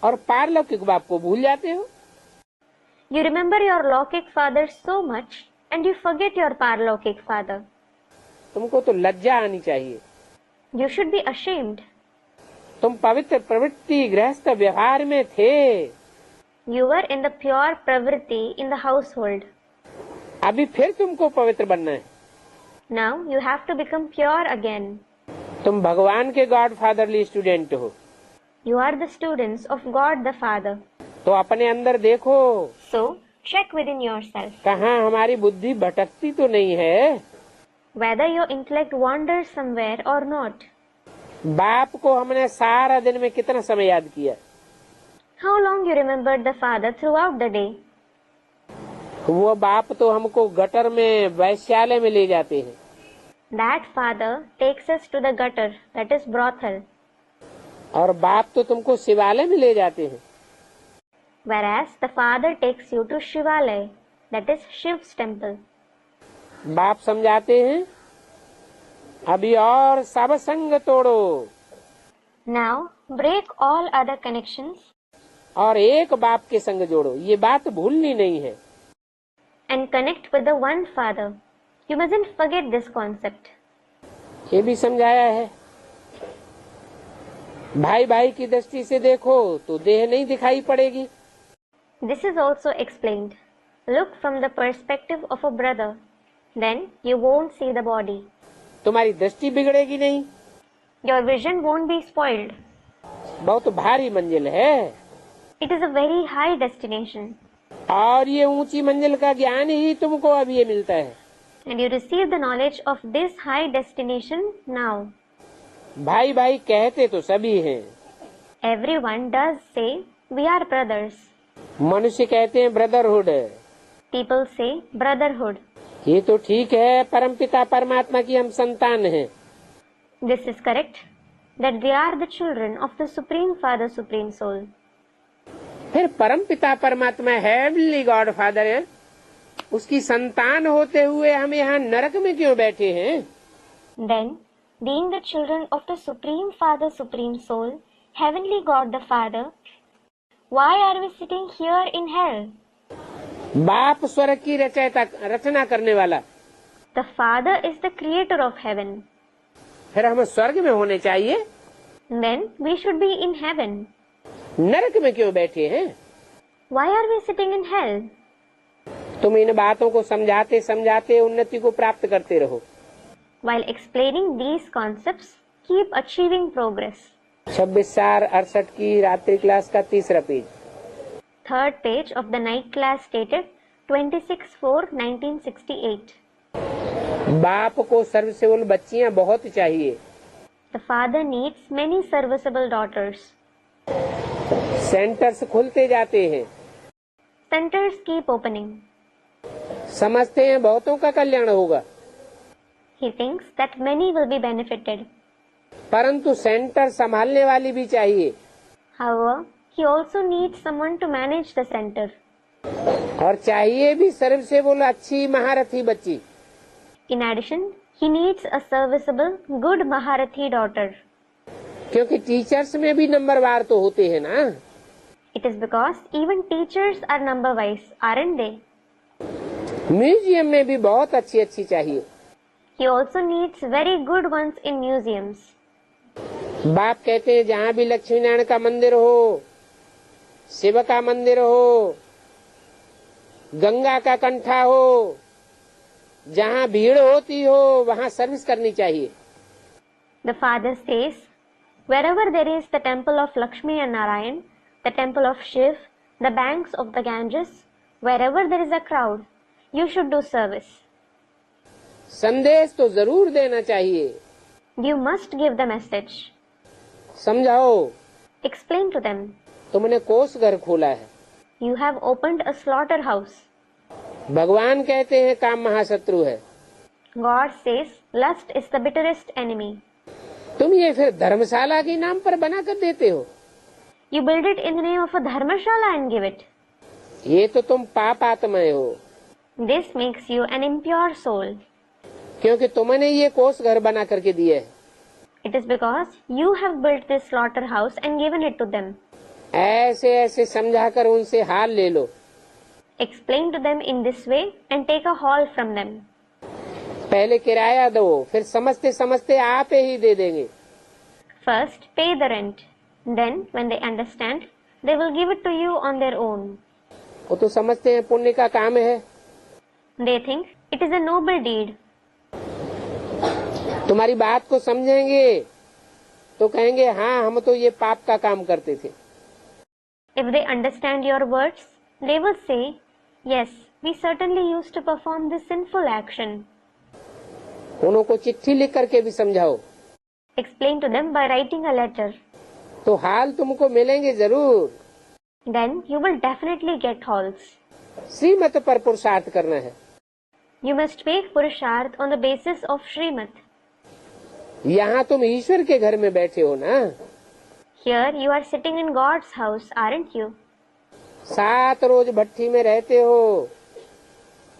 और पारलौकिक बाप को भूल जाते हो।
You remember your Lokik father so much and you forget your Parlokik father.
तुमको तो लज्जा आनी चाहिए।
You should be ashamed.
तुम पवित्र प्रवृत्ति गृहस्थ व्यवहार में थे।
you were in the pure pravritti in the household.
अभी फिर तुमको पवित्र बनना है।
Now you have to become pure again.
तुम भगवान के गॉड फादरली स्टूडेंट हो।
You are the students of God the Father.
तो अपने अंदर देखो,
So check within yourself
कहाँ हमारी बुद्धि भटकती तो नहीं है।
whether your intellect wanders somewhere or not.
बाप को हमने सारा दिन में कितना समय याद किया?
How long you remembered the Father throughout the day?
वो बाप तो हमको गटर में वैश्यालय में ले जाते हैं।
That Father takes us to the gutter, that is brothel.
और बाप तो तुमको शिवालय में ले जाते हैं।
Whereas the Father takes you to Shivalaya, that is Shiv's temple.
बाप समझाते हैं, अभी और सब संग तोड़ो
Now break all other connections
और एक बाप के संग जोड़ो। ये बात भूलनी नहीं है।
and connect with the one Father. You mustn't forget this concept.
ये भी समझाया है। भाई भाई की दृष्टि से देखो तो देह नहीं दिखाई पड़ेगी।
This is also explained. Look from the perspective of a brother, then you won't see the body.
तुम्हारी दृष्टि बिगड़ेगी नहीं।
Your vision won't be spoiled.
बहुत भारी मंजिल है
It is a very high destination,
और ये ऊंची मंजिल का ज्ञान ही तुमको अब ये मिलता है।
and you receive the knowledge of this high destination now.
भाई भाई कहते तो सभी हैं।
Everyone does say, we are brothers.
मनुष्य कहते हैं ब्रदरहुड।
People say brotherhood.
ये तो ठीक है, परमपिता परमात्मा की हम संतान हैं।
This is correct, that they are the children of the Supreme Father, Supreme Soul.
फिर परमपिता परमात्मा हेवनली गॉड फादर है, उसकी संतान होते हुए हम यहाँ नरक में क्यों बैठे हैं?
Then, being the children of the Supreme Father, Supreme Soul, Heavenly God the Father, why are we sitting here in hell?
बाप स्वर्ग की रचना करने वाला,
The Father is the creator of heaven.
फिर हम स्वर्ग में होने चाहिए।
Then we should be in heaven.
नरक में क्यों बैठे हैं?
Why are we sitting in hell?
तुम इन बातों को समझाते समझाते उन्नति को प्राप्त करते रहो।
While explaining these concepts, keep achieving progress.
26/4/68 की रात्रि क्लास का तीसरा page.
Third page of the night class stated 26/4/1968.
बाप को सर्विसेबल बच्चियां बहुत चाहिए।
The Father needs many serviceable daughters.
Centres खुलते जाते हैं।
Centers keep opening.
समझते हैं बहुतों का कल्याण होगा,
He thinks that many will be benefited.
परंतु सेंटर संभालने वाली भी चाहिए।
However, he also needs someone to manage the center.
और चाहिए भी सर्विसेबल अच्छी महारथी बच्ची।
In addition, he needs a serviceable, good Maharathi daughter.
क्योंकि टीचर्स में भी नंबरवार तो होते हैं ना।
It is because even teachers are number wise, aren't they?
Museum में भी बहुत अच्छी अच्छी चाहिए।
He also needs very good ones in museums.
बाप कहते हैं जहाँ भी लक्ष्मी नारायण का मंदिर हो, शिव का मंदिर हो, गंगा का कंठा हो, जहाँ भीड़ होती हो वहाँ सर्विस करनी चाहिए।
The Father says, wherever there is the temple of Lakshmi and Narayan, the temple of Shiv, the banks of the Ganges, wherever there is a crowd, you should do service.
संदेश तो जरूर देना चाहिए।
You must give the message.
समझाओ।
Explain to them.
तुमने कोष घर खोला है।
You have opened a slaughterhouse.
भगवान कहते हैं काम महाशत्रु है।
God says, lust is the bitterest enemy.
तुम ये फिर धर्मशाला के नाम पर बना कर देते हो।
You build it in the name of a dharmashala and give it.
ये तो तुम पाप आत्माएं हो।
This makes you an impure soul.
क्योंकि तुमने ये कोष घर बना करके दिए है।
It is because you have built this slaughterhouse and given it to them.
ऐसे ऐसे समझाकर उनसे हाल ले लो।
Explain to them in this way and take a haul from them.
पहले किराया दो, फिर समझते समझते आप ही दे देंगे।
First, pay the rent. Then, when they understand, they will give it to you on their own.
वो तो समझते हैं पुण्य का काम है।
They think it is a noble deed.
तुम्हारी बात को समझेंगे तो कहेंगे हाँ हम तो ये पाप का काम करते थे।
If they understand your words, they will say, yes, we certainly used to perform this sinful action.
उनको चिट्ठी लिख करके भी समझाओ।
Explain to them by writing a letter.
तो हाल तुमको मिलेंगे जरूर।
Then you will definitely get halls.
श्रीमत पर पुरुषार्थ करना है।
You must make Purusharth on the basis of Srimat.
यहाँ तुम ईश्वर के घर में बैठे हो ना।
Here you are sitting in God's house, aren't you?
7 रोज भट्टी में रहते हो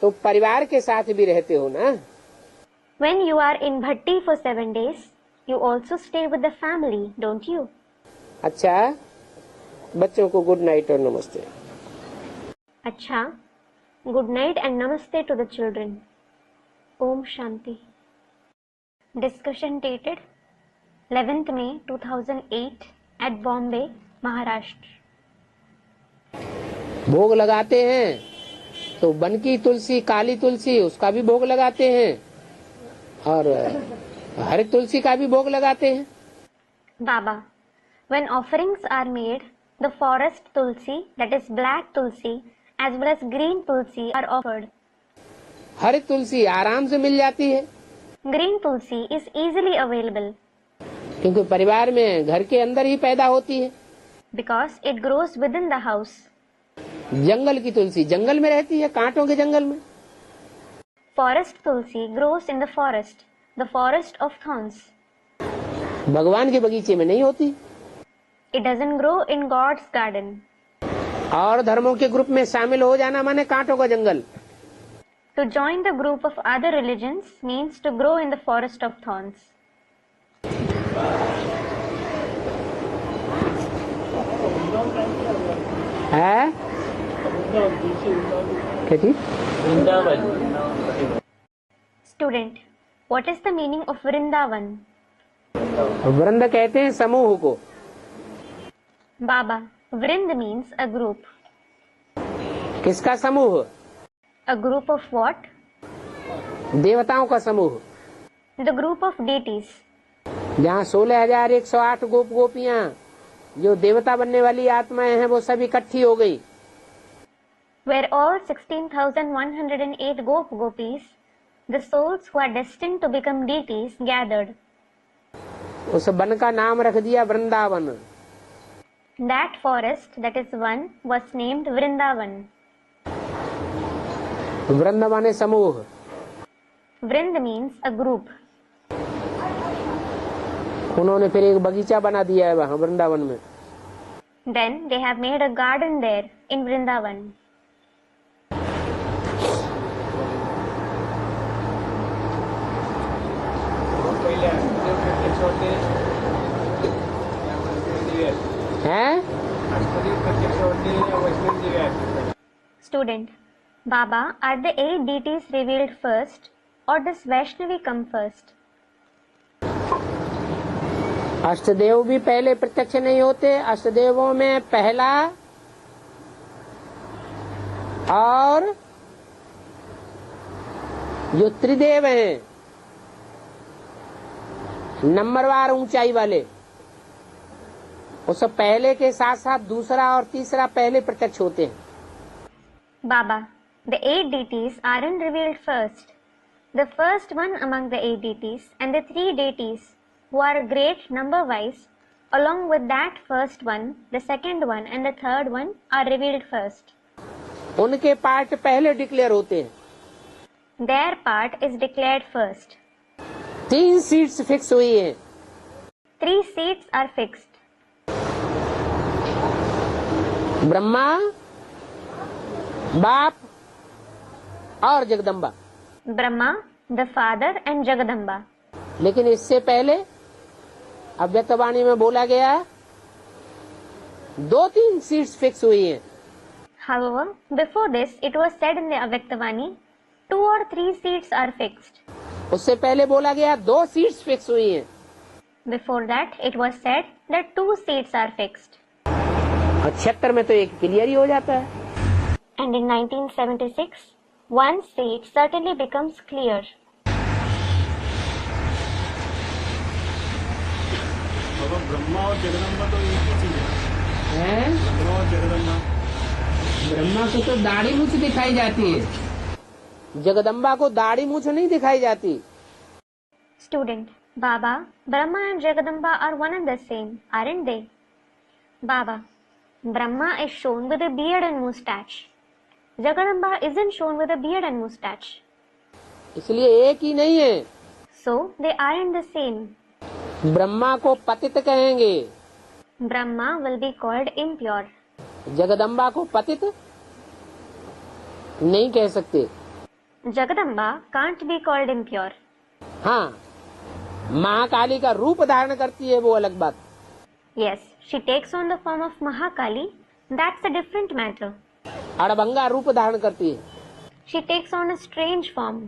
तो परिवार के साथ भी रहते हो ना।
When you are in Bhatti for 7 days, you also stay with the family, don't you?
अच्छा, बच्चों को गुड नाइट और नमस्ते।
अच्छा, good night and namaste to the children. Om Shanti. Discussion dated 11th May 2008 at Bombay, Maharashtra.
भोग लगाते हैं तो वन की तुलसी, काली तुलसी उसका भी भोग लगाते हैं और हरी तुलसी का भी भोग लगाते हैं।
Baba, when offerings are made, the forest tulsi, that is black tulsi, as well as green tulsi are offered.
हरी तुलसी आराम से मिल जाती है
Green tulsi is easily available
क्योंकि परिवार में घर के अंदर ही पैदा होती है।
because it grows within the house.
जंगल की तुलसी जंगल में रहती है, कांटों के जंगल में।
Forest tulsi grows in the forest of thorns.
भगवान के बगीचे में नहीं होती।
It doesn't grow in God's garden.
और धर्मों के ग्रुप में शामिल हो जाना माने कांटों का जंगल।
To join the group of other religions means to grow in the forest of thorns.
है क्या चीज?
Student, what is the meaning of Vrindavan?
वृंद कहते हैं समूह को।
Baba, Vrind means a group.
किसका समूह?
A group of what?
देवताओं का समूह।
The group of deities.
जहाँ 16,108 गोप गोपियाँ जो देवता बनने वाली आत्माएं हैं वो सब इकट्ठी हो गई।
Where all 16,108 gopis, the souls who are destined to become deities, gathered.
उस वन का नाम रख दिया Vrindavan.
That forest, that is one, was named Vrindavan.
वृंद माने समूह।
Vrind means a group.
उन्होंने फिर एक बगीचा बना दिया है वहाँ वृंदावन में।
Then they have made a garden there in Vrindavan.
हैं?
Student, Baba, are the 8 deities revealed first or does Vaishnavi come first?
अष्टदेव भी पहले प्रत्यक्ष नहीं होते। अष्टदेवों में पहला और जो त्रिदेव हैं नंबरवार ऊंचाई वाले, वो सब पहले के साथ साथ दूसरा और तीसरा पहले प्रत्यक्ष होते हैं।
Baba, the 8 deities aren't revealed first. The first one among the 8 deities and the 3 deities who are great number-wise, along with that first one, the second one and the third one are revealed first.
उनके part पहले declare होते हैं।
Their part is declared first.
3 seats fix हुई हैं।
3 seats are fixed.
Brahma, बाप और Jagdamba.
Brahma, the father and Jagadamba.
लेकिन इससे पहले अव्यक्तवाणी में बोला गया 2-3 सीट्स फिक्स हुई हैं।
However, before this, it was said in the Avyaktavani, 2 or 3 seats are fixed.
उससे पहले बोला गया 2 सीट्स फिक्स हुई हैं।
Before that, it was said that 2 seats are fixed.
और 76 में तो एक क्लियर ही हो जाता है।
And in 1976, one state certainly becomes clear.
बाबा ब्रह्मा और जगदम्बा तो एक ही चीज है।
हैं?
ब्रह्मा और जगदम्बा
ब्रह्मा को तो दाढ़ी मूछ दिखाई जाती है, जगदम्बा को दाढ़ी मूछ नहीं दिखाई जाती।
Student, Baba, Brahma and Jagadamba are one and the same, aren't they? Baba, Brahma is shown with a beard and moustache. Jagadamba isn't shown with a beard and moustache.
इसलिए एक ही नहीं है।
So, they aren't the same.
Brahma को पतित कहेंगे,
Brahma will be called impure.
Jagdamba को पतित नहीं कह सकते।
Jagadamba can't be called impure.
हाँ, महाकाली का रूप धारण करती है वो अलग बात।
Yes, she takes on the form of Mahakali. That's a different matter.
अड़भंगा रूप धारण करती है,
She takes on a strange form.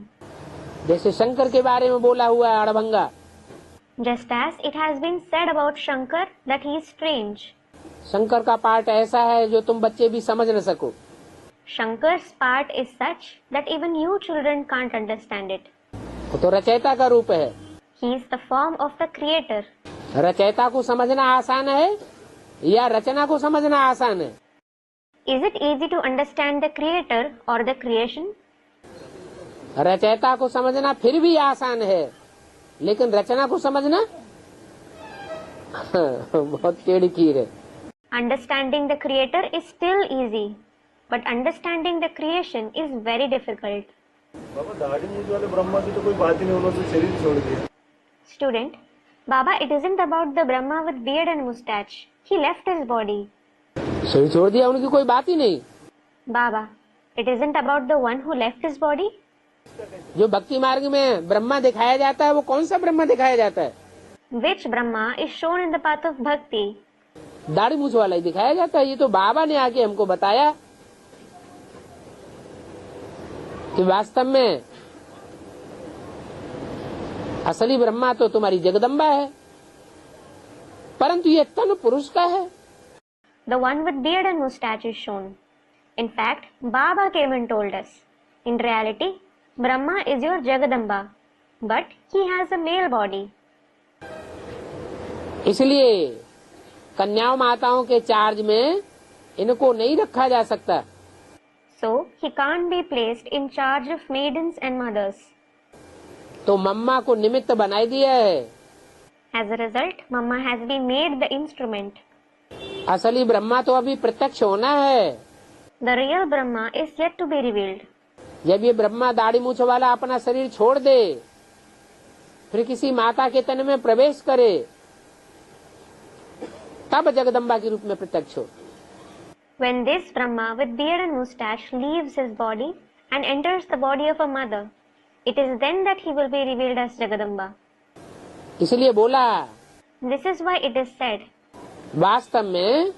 जैसे शंकर के बारे में बोला हुआ है अड़भंगा।
Just as it has been said about Shankar that he is strange.
Shankar का पार्ट ऐसा है जो तुम बच्चे भी समझ न सको।
Shankar's part is such that even you children can't understand it.
वो तो रचयिता का रूप है।
He is the form of the creator.
रचयिता को समझना आसान है या रचना को समझना आसान है?
Is it easy to understand the creator or the creation?
रचयिता को समझना फिर भी आसान है, लेकिन रचना को समझना बहुत टेढ़ी खीर है।
Understanding the creator is still easy, but understanding the creation is very difficult.
बाबा दाढ़ी मूछ वाले ब्रह्मा की तो कोई बात ही नहीं, उन्होंने तो शरीर छोड़ दिया।
Student, Baba, it isn't about the Brahma with beard and moustache. He left his body.
शरीर छोड़ दिया, उनकी कोई बात ही नहीं।
Baba, it isn't about the one who left his body.
जो भक्ति मार्ग में ब्रह्मा दिखाया जाता है वो कौन सा ब्रह्मा दिखाया जाता है?
Which Brahma is shown in the path of bhakti?
दाढ़ी मूछ वाला ही दिखाया जाता है। ये तो बाबा ने आके हमको बताया कि वास्तव में असली ब्रह्मा तो तुम्हारी जगदम्बा है, परंतु ये तन पुरुष का है।
The one with beard and moustache is shown. In fact, Baba came and told us. In reality, Brahma is your Jagadamba, but he has a male body.
इसलिए कन्याओं माताओं के चार्ज में इनको नहीं रखा जा सकता।
So, he can't be placed in charge of maidens and mothers.
तो मम्मा को निमित्त बनाई दिया है।
As a result, Mama has been made the instrument.
असली ब्रह्मा तो अभी प्रत्यक्ष होना है।
The real Brahma is yet to be revealed.
जब ये ब्रह्मा दाढ़ी मूछ वाला अपना शरीर छोड़ दे, फिर किसी माता के तन में प्रवेश करे, तब जगदम्बा के रूप में प्रत्यक्ष हो।
When this Brahma with beard and moustache leaves his body and enters the body of a mother, it is then that he will be revealed as Jagadamba.
इसलिए बोला,
This is why it is said,
वास्तव में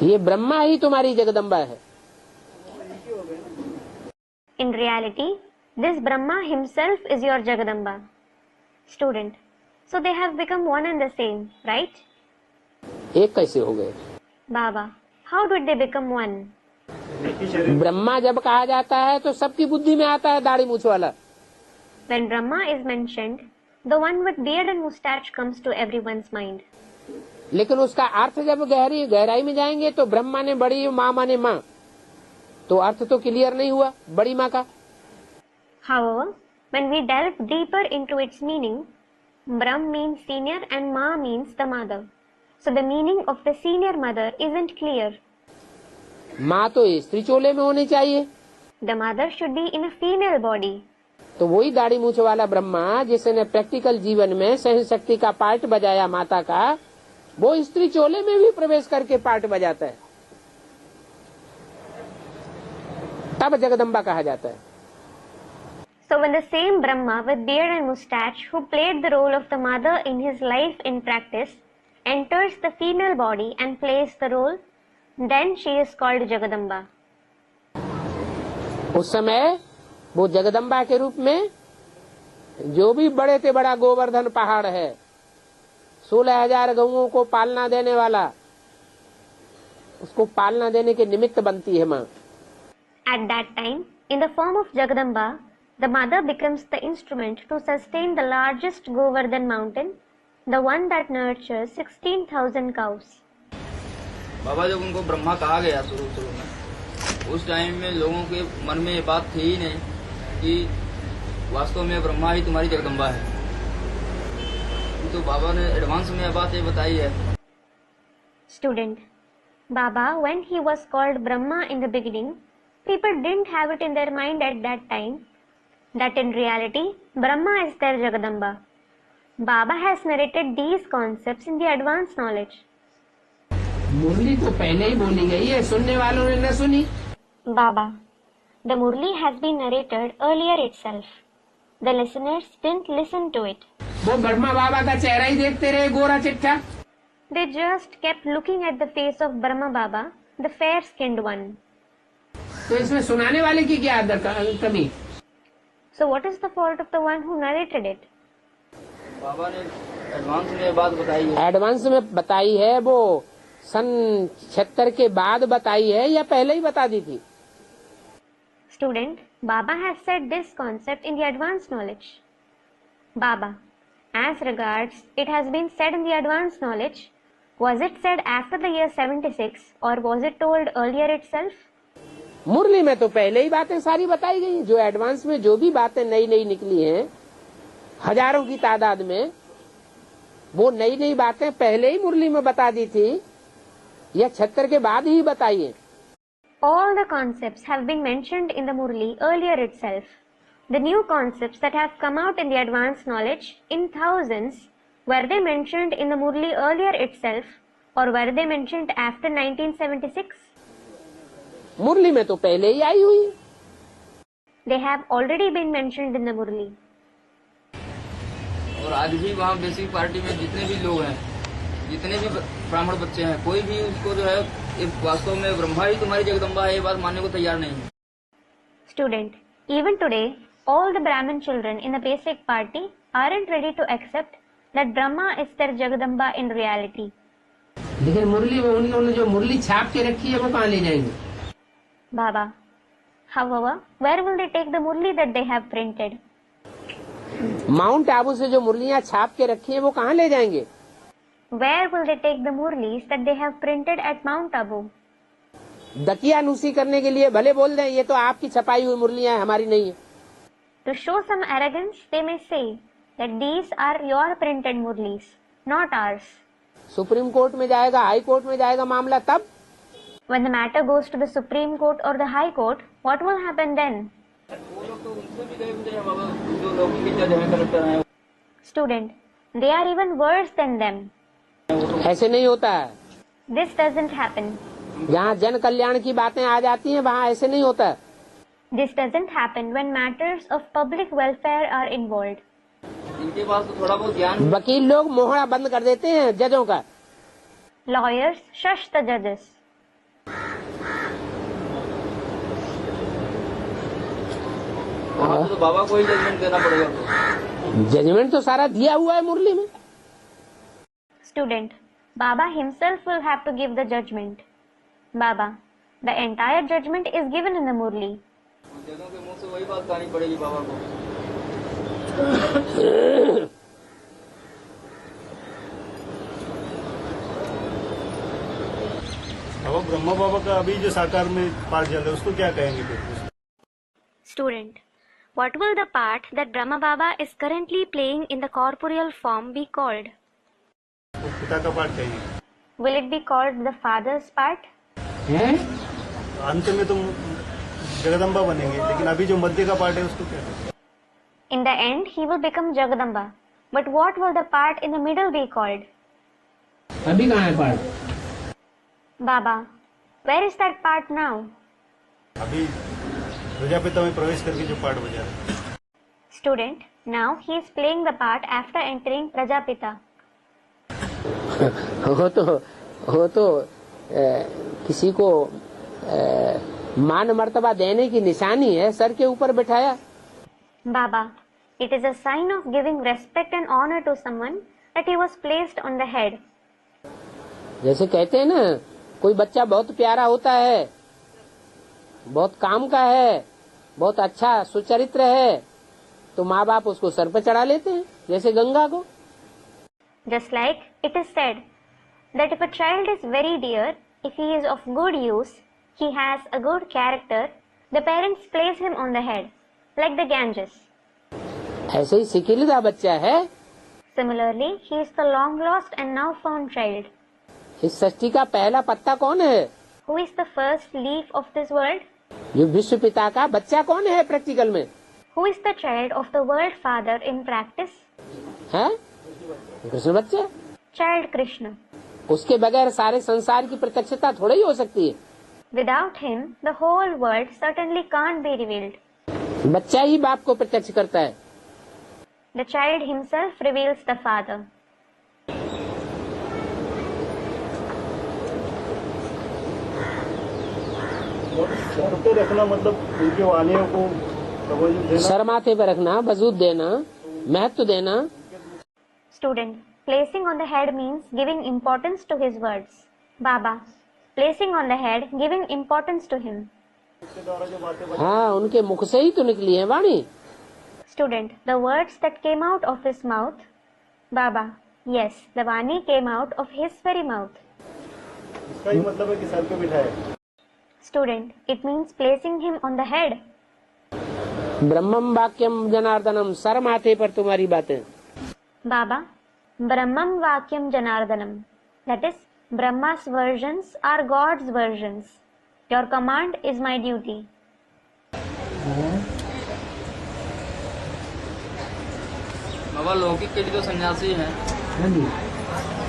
ये ब्रह्मा ही तुम्हारी जगदम्बा है।
in reality, this Brahma himself is your Jagadamba. Student, so they have become one and the same, right?
एक कैसे हो गए?
Baba, how did they become one?
एक ही शरीर।
ब्रह्मा जब कहा जाता है तो सबकी बुद्धि में आता है दाढ़ी मूछ वाला।
When Brahma is mentioned, the one with beard and moustache comes to everyone's mind.
लेकिन उसका अर्थ जब गहराई में जाएंगे तो ब्रह्मा ने बड़ी, माँ माने माँ, तो अर्थ तो क्लियर नहीं हुआ बड़ी माँ का।
However, when we delve deeper into its meaning, Brahm means senior and Ma means the mother. So the meaning of the senior mother isn't clear.
माँ तो स्त्री चोले में होनी चाहिए,
The mother should be in a female body.
तो वही दाढ़ी मूछ वाला ब्रह्मा जिसने प्रैक्टिकल जीवन में सहन शक्ति का पार्ट बजाया माता का, वो स्त्री चोले में भी प्रवेश करके पार्ट बजाता है, तब जगदम्बा कहा जाता है।
So when the same Brahma with beard and moustache who played the role of the mother in his life in practice enters the female body and plays the role, then she is called Jagadamba.
उस समय वो जगदम्बा के रूप में जो भी बड़े से बड़ा गोवर्धन पहाड़ है, 16,000 गऊओं को पालना देने वाला, उसको पालना देने के निमित्त बनती है माँ।
At that time, in the form of Jagadamba, the mother becomes the instrument to sustain the largest Govardhan mountain, the one that nurtures 16,000 cows.
बाबा जब उनको ब्रह्मा कहा गया शुरू में, उस टाइम में लोगों के मन में ये बात थी ही नहीं कि वास्तव में ब्रह्मा ही तुम्हारी जगदम्बा है। तो बाबा ने एडवांस में यह बात ये बताई है।
Student, Baba, when he was called Brahma in the beginning, people didn't have it in their mind at that time that in reality Brahma is their Jagadamba. Baba has narrated these concepts in the advanced knowledge.
मुरली तो पहले ही बोली गई है, सुनने वालों ने न सुनी।
Baba, the Murli has been narrated earlier itself. The listeners didn't listen to it.
वो ब्रह्मा बाबा का चेहरा ही देखते रहे, गोरा चिट्ठा।
They just kept looking at the face of Brahma Baba, the fair-skinned one.
तो इसमें सुनाने वाले की क्या कमी?
So what is the fault of the one who narrated it?
बाबा ने एडवांस में ये बात बताई है।
एडवांस में बताई है, वो सन 76 के बाद बताई है या पहले ही बता दी थी?
Student, Baba has said this concept in the advanced knowledge. Baba, as regards it has been said in the advanced knowledge, was it said after the year 76 or was it told earlier itself?
मुरली में तो पहले ही बातें सारी बताई गई। जो advance में जो भी बातें नई नई निकली हैं, हजारों की तादाद में, वो नई नई बातें पहले ही मुरली में बता दी थी या 76 के बाद ही बताई है?
All the concepts have been mentioned in the Murli earlier itself. The new concepts that have come out in the advanced knowledge in thousands, were they mentioned in the Murli earlier itself or were they mentioned after 1976?
मुरली में तो पहले ही आई हुई।
They have already been mentioned in the Murli.
और आज भी वहाँ basic party में जितने भी लोग हैं, जितने भी ब्राह्मण बच्चे हैं, कोई भी उसको जो है वास्तव में ब्रह्मा ही तुम्हारी जगदम्बा है ये बात मानने को तैयार नहीं है।
Student, even today, all the Brahmin children in the basic party aren't ready to accept that Brahma is their Jagadamba in reality.
लेकिन मुरली में उन्होंने जो मुरली छाप के रखी है वो कहाँ ले जाएंगे?
Baba, however, where will they take the Murli that they have printed?
Mount Abu से जो मुरलियाँ छाप के रखी हैं वो कहाँ ले जाएंगे?
Where will they take the Murlis that they have printed at Mount Abu?
दकियानूसी करने के लिए भले बोल दें ये तो आपकी छपाई हुई मुरलियाँ हैं, हमारी नहीं है।
To show some arrogance, they may say that these are your printed Murlis, not ours.
Supreme court में जाएगा, हाई कोर्ट में जाएगा मामला, तब
When the matter goes to the Supreme Court or the High Court, what will happen then?
वो लोग तो उनसे भी गए हुए हैं बाबा, जो लोग की जज हैं, कलेक्टर हैं।
Student, they are even worse than them.
ऐसे नहीं होता है।
This doesn't happen.
जहाँ जन कल्याण की बातें आ जाती हैं वहाँ ऐसे नहीं होता है।
This doesn't happen when matters of public welfare are involved.
इनके पास तो थोड़ा बहुत ज्ञान।
वकील लोग मोहरा बंद कर देते हैं जजों का।
Lawyers shush the judges.
तो बाबा को ही जजमेंट देना पड़ेगा।
जजमेंट तो सारा दिया हुआ है मुरली में।
Student, Baba himself will have to give the judgment. Baba, the entire judgment is given in the Murli.
जजों के मुंह से वही बात कहनी पड़ेगी बाबा को।
अब ब्रह्मा बाबा का अभी जो साकार में पाठ चल रहा है उसको क्या कहेंगे फिर?
Student, what will the part that Brahma Baba is currently playing in the corporeal form be called?
वो पिता का पाठ कहेंगे।
Will it be called the father's part?
हैं?
अंत में तो जगदम्बा बनेंगे, लेकिन अभी जो मध्य का पार्ट है उसको क्या कहेंगे?
In the end, he will become Jagadamba. But what will the part in the middle be called?
अभी कहाँ है पाठ?
Baba, where is that part now?
अभी प्रजापिता में प्रवेश करके जो पाठ बजा रहे हैं।
Student, now he is playing the part after entering Prajapita.
वो तो किसी को मान मर्तबा देने की निशानी है, सर के ऊपर बिठाया।
Baba, it is a sign of giving respect and honor to someone that he was placed on the head.
जैसे कहते हैं ना, कोई बच्चा बहुत प्यारा होता है, बहुत काम का है, बहुत अच्छा सुचरित्र है, तो माँ बाप उसको सर पर चढ़ा लेते हैं, जैसे गंगा को.
Just like it is said that if a child is very dear, if he is of good use, he has a good character, the parents place him on the head, like the Ganges.
ऐसे ही सिकिलदा बच्चा है.
Similarly, he is the long lost and now found child.
इस सृष्टि का पहला पत्ता कौन है?
Who is the first leaf of this world?
जो विश्व पिता का बच्चा कौन है प्रैक्टिकल में?
Who is the child of the world father in practice?
है कृष्ण बच्चा.
Child Krishna.
उसके बगैर सारे संसार की प्रत्यक्षता थोड़ी ही हो सकती है.
Without him, the whole world certainly can't be revealed.
बच्चा ही बाप को प्रत्यक्ष करता है.
The child himself reveals the father.
Sir पे रखना मतलब उनकी वाणियों को तवज्जो देना.
सर माथे पर रखना, वजूद देना, महत्व देना.
Student, placing on the head means giving importance to his words. Baba, placing on the head, giving importance to him.
उसके द्वारा जो बातें
हाँ, उनके मुख से ही तो निकली है वाणी.
Student, the words that came out of his mouth. Baba, yes, the Vani came out of his very mouth.
इसका ही मतलब है कि सर पे बिठाए.
Student, it means placing him on the head.
ब्रह्मम वाक्यम जनार्दनम, सर माथे पर तुम्हारी बातें.
Baba, Brahmam Vakyam Janardanam. That is, Brahma's versions are God's versions. Your command is my duty.
बाबा लौकिक के लिए तो सन्यासी हैं,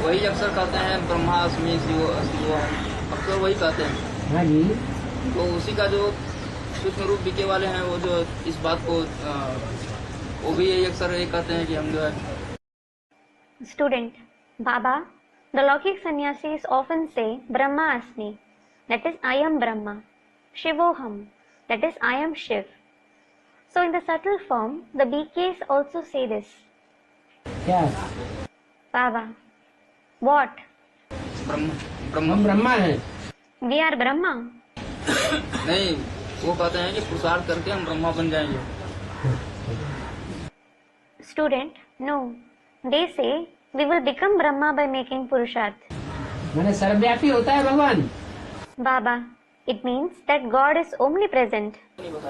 वही अक्सर कहते हैं ब्रह्मास्मि शिवोहम, अक्सर वही कहते हैं. तो उसी का जो सूक्ष्म रूप बीके वाले हैं, वो जो इस बात को वो भी यही अक्सर ये कहते हैं कि हम जो है.
Student, Baba, the Lokik sannyasis often say Brahma Asmi, that is I am Brahma, Shivoham, that is I am Shiv. So in the subtle form, the BKs also say this.
क्या?
Baba, what?
हम ब्रह्मा है.
We are Brahma.
नहीं, वो कहते हैं कि पुरुषार्थ करके हम ब्रह्मा बन जाएंगे.
Student, no. They say we will become Brahma by making Purusharth.
मैंने सर्वव्यापी होता है भगवान.
Baba, it means that God is omnipresent.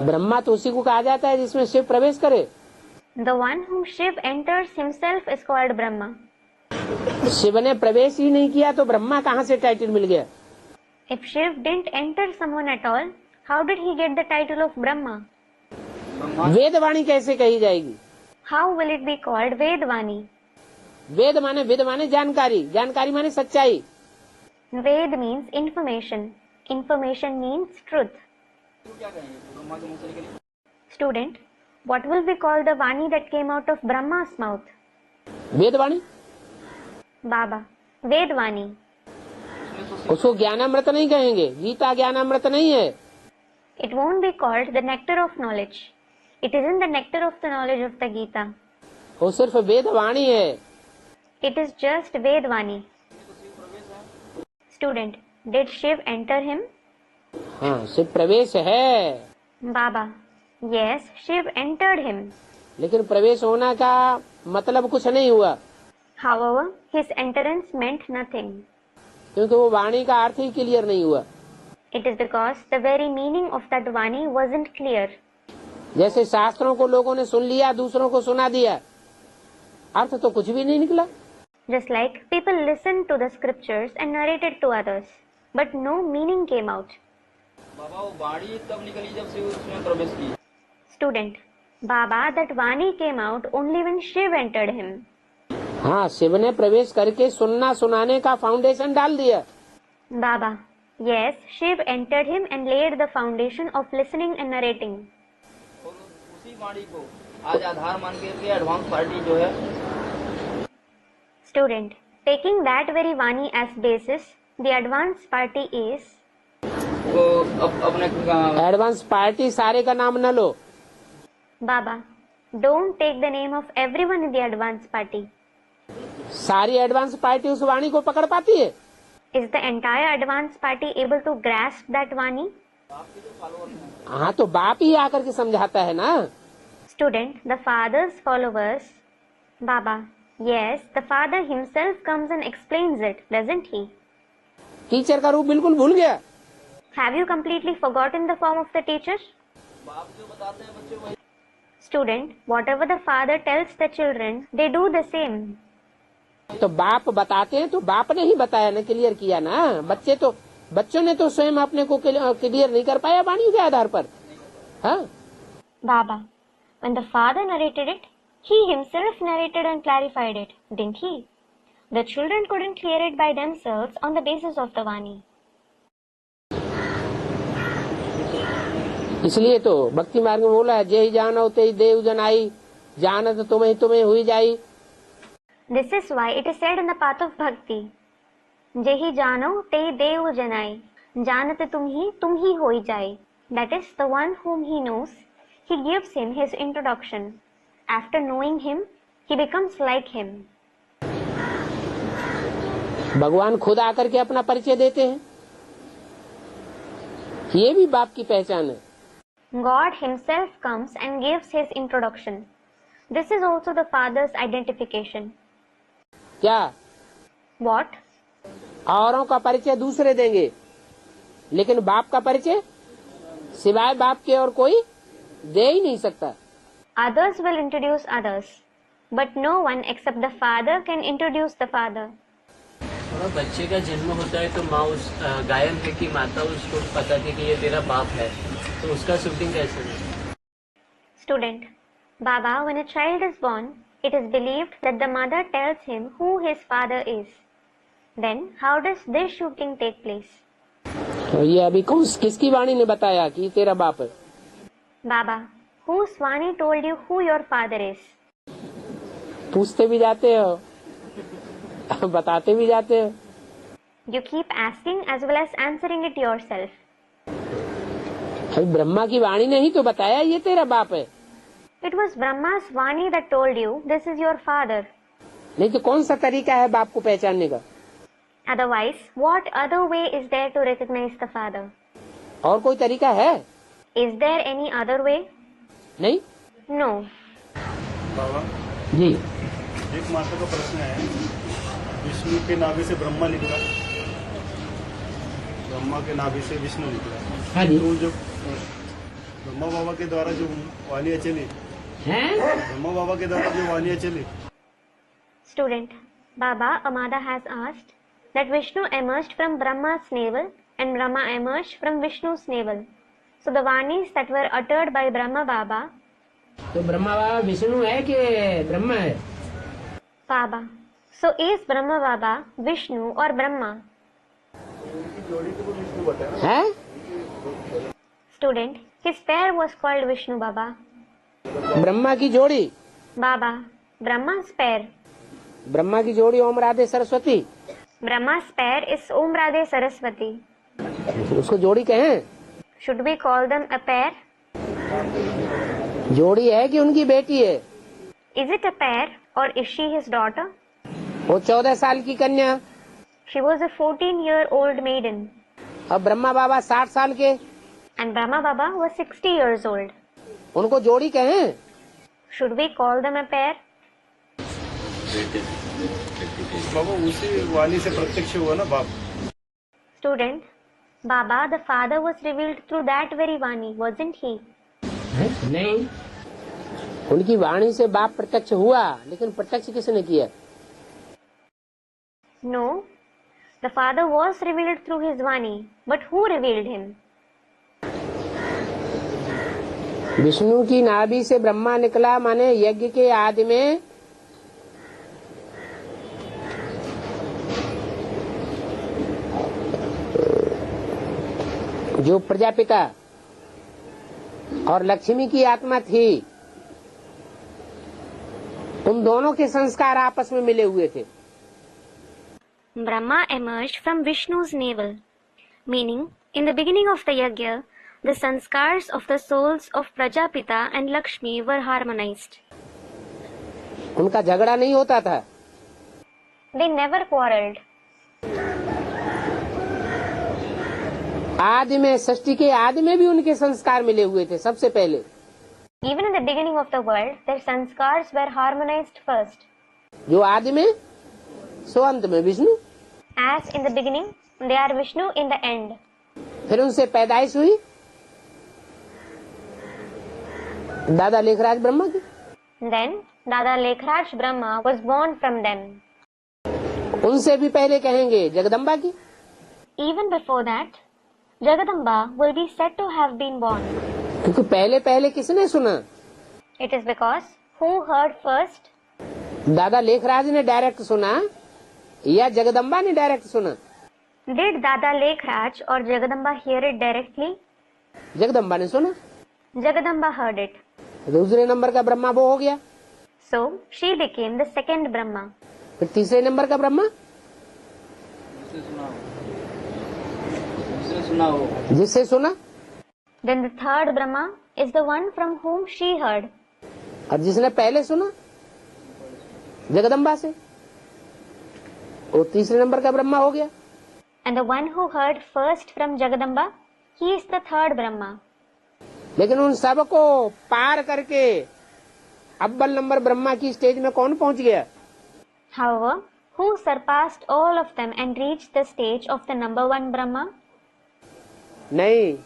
Brahma तो उसी को कहा जाता है जिसमें शिव प्रवेश करे.
The one whom Shiv enters himself is called Brahma.
Shiv ने प्रवेश ही नहीं किया तो ब्रह्मा कहाँ से टाइटल मिल गया?
If Shiv didn't enter someone at all, how did he get the title of Brahma?
वेदवाणी कैसे कही जाएगी?
How will it be called Vedvani?
वेद माने वेद माने जानकारी, जानकारी माने सच्चाई.
Ved means information. Information means truth. Student, what will be called the Vani that came out of Brahma's mouth?
वेदवाणी.
Baba, Vedvani.
उसको ज्ञानामृत नहीं कहेंगे, गीता ज्ञानामृत नहीं है.
It won't be called the nectar of knowledge. It isn't the nectar of the knowledge of the Gita.
वो सिर्फ वेदवाणी है.
It is just Vedvani. Student, did Shiv enter him?
हाँ, सिर्फ प्रवेश है.
Baba, yes, Shiv entered him.
लेकिन प्रवेश होना का मतलब कुछ नहीं हुआ.
However, his entrance meant nothing.
क्योंकि वो वाणी का अर्थ ही क्लियर नहीं हुआ.
It is because the very meaning of that Vani wasn't clear.
जैसे शास्त्रों को लोगों ने सुन लिया, दूसरों को सुना दिया, अर्थ तो कुछ भी नहीं निकला.
Just like people listened to the scriptures and narrated to others, but no meaning came out.
बाबा वो बाणी तब निकली जब से उसमें प्रवेश की.
Student, Baba, that Vani came out only when Shiv entered him.
हाँ, शिव ने प्रवेश करके सुनना सुनाने का फाउंडेशन डाल दिया.
Baba, yes, Shiv entered him and laid the foundation of listening and narrating.
और उसी बाणी को आज आधार मान के एडवांस पार्टी जो है.
Student, taking that very Vani as basis, the advanced party is.
वो अपने
एडवांस पार्टी सारे का नाम न लो.
Baba, don't take the name of everyone in the advanced party.
सारी एडवांस पार्टी उस वाणी को पकड़ पाती है?
Is the entire advanced party able to grasp that Vani?
हाँ, तो बाप ही आकर के समझाता है ना।
Student, the father's followers. Baba, yes, the father himself comes and explains it, doesn't he?
Teacher का रूप बिल्कुल भूल गया।
Have you completely forgotten the form of the teacher? Student, whatever the father tells the children, they do the same.
तो बाप बताते हैं तो बाप ने ही बताया ना, क्लियर किया ना। बच्चों ने तो स्वयं अपने को क्लियर नहीं कर पाया वाणी के आधार पर। हाँ,
Baba, when the father narrated it, he himself narrated and clarified it, didn't he? The children couldn't clear it by themselves on the basis of the Vani.
इसलिए तो भक्ति मार्ग में बोला है, जय जानो ते देव जनाई, जानत तुम्हें तुम्हें हुई जाई।
This is why it is said in the path of bhakti, Jehi jano te dev janai, janat tum hi hoi jai. That is, the one whom he knows, he gives him his introduction. After knowing him, he becomes like him.
भगवान खुद आकर के अपना परिचय देते हैं, ये भी बाप की पहचान है।
God himself comes and gives his introduction. This is also the father's identification.
क्या?
What?
औरों का परिचय दूसरे देंगे, लेकिन बाप का परिचय सिवाय बाप के और कोई दे ही नहीं सकता।
Others will introduce others, but no one except the father can introduce the father.
बच्चे का जन्म होता है तो माँ उस गायन है कि माता उसको बताती है कि ये तेरा बाप है, तो उसका शूटिंग कैसे है?
Student, Baba, when a child is born, it is believed that the mother tells him who his father is. Then, how does this shooting take place?
ये अभी किसकी वाणी ने बताया कि तेरा बाप है?
Baba, whose Vani told you who your father is?
पूछते भी जाते हो, बताते भी जाते हो।
You keep asking as well as answering it yourself.
अभी ब्रह्मा की वाणी ने ही तो बताया ये तेरा बाप है।
It was Brahma's Vani that told you this is your father.
नहीं तो कौन सा तरीका है बाप को पहचानने का?
Otherwise, what other way is there to recognize the father?
और कोई तरीका है?
Is there any other way?
नहीं।
No.
बाबा
जी,
एक माता का प्रश्न है, विष्णु के नाभि से ब्रह्मा निकला, ब्रह्मा के नाभि से विष्णु निकला।
हाँ जी।
तो जो ब्रह्मा बाबा के द्वारा जो वाणियाँ चली, ब्रह्मा बाबा के द्वारा जो वाणियाँ चली।
Student, Baba, Amada has asked that Vishnu emerged from Brahma's navel and Brahma emerged from Vishnu's navel. So the Vanis that were uttered by Brahma Baba.
तो ब्रह्मा बाबा विष्णु है कि ब्रह्मा है?
Baba. So is Brahma Baba Vishnu or Brahma?
है?
Student, his pair was called Vishnu Baba.
Brahma की जोड़ी?
Baba, Brahma's pair.
Brahma की जोड़ी ओम Radhe Saraswati.
Brahma's pair is Om Radhe Saraswati.
उसको जोड़ी कहें?
Should we call them a pair?
जोड़ी है कि उनकी बेटी है?
Is it a pair or is she his daughter?
वो 14 साल की कन्या,
She was a 14-year-old maiden.
और ब्रह्मा बाबा 60 साल के,
And Brahma Baba was 60 years old.
उनको जोड़ी कहें?
Should we call them a pair?
बाबा उसी वाणी से प्रत्यक्ष हुआ ना बाप।
Student, Baba, the father was revealed through that very Vani, wasn't he?
नहीं, उनकी वाणी से बाप प्रत्यक्ष हुआ, लेकिन प्रत्यक्ष किसने किया?
No, the father was revealed through his Vani, but who revealed him?
Vishnu की नाभि से ब्रह्मा निकला, माने यज्ञ के आदि में जो प्रजापिता और लक्ष्मी की आत्मा थी, उन दोनों के संस्कार आपस में मिले हुए थे।
Brahma emerged from Vishnu's navel, meaning in the beginning of the yajna, the sanskars of the souls of Prajapita and Lakshmi were harmonized.
उनका झगड़ा नहीं होता था।
They never quarreled.
आदि में, सृष्टि के आदि में भी उनके संस्कार मिले हुए थे सबसे पहले।
Even in the beginning of the world, their sanskars were harmonized first.
जो आदि में सो अंत में Vishnu.
As in the beginning, they are Vishnu in the end.
फिर उनसे पैदाइश हुई दादा लेखराज ब्रह्मा की।
Then Dada Lekhraj Brahma was born from them.
उनसे भी पहले कहेंगे जगदम्बा की।
Even before that, Jagadamba will be said to have been born.
क्योंकि पहले पहले किसने सुना?
It is because who heard first?
दादा लेखराज ने डायरेक्ट सुना या जगदम्बा ने डायरेक्ट सुना?
Did Dada Lekhraj or Jagadamba hear it directly?
Jagdamba ने सुना।
Jagadamba heard it.
दूसरे नंबर का ब्रह्मा वो हो गया।
So she became the second Brahma.
फिर तीसरे नंबर का ब्रह्मा जिससे सुना।
Then the third Brahma is the one from whom she heard.
और जिसने पहले सुना जगदम्बा से वो तीसरे नंबर का ब्रह्मा हो गया।
And the one who heard first from Jagadamba, he is the third Brahma.
लेकिन उन सबको पार करके अव्वल नंबर ब्रह्मा की स्टेज में कौन पहुंच गया?
However, who surpassed all of them and reached the stage of the number one Brahma?
नहीं।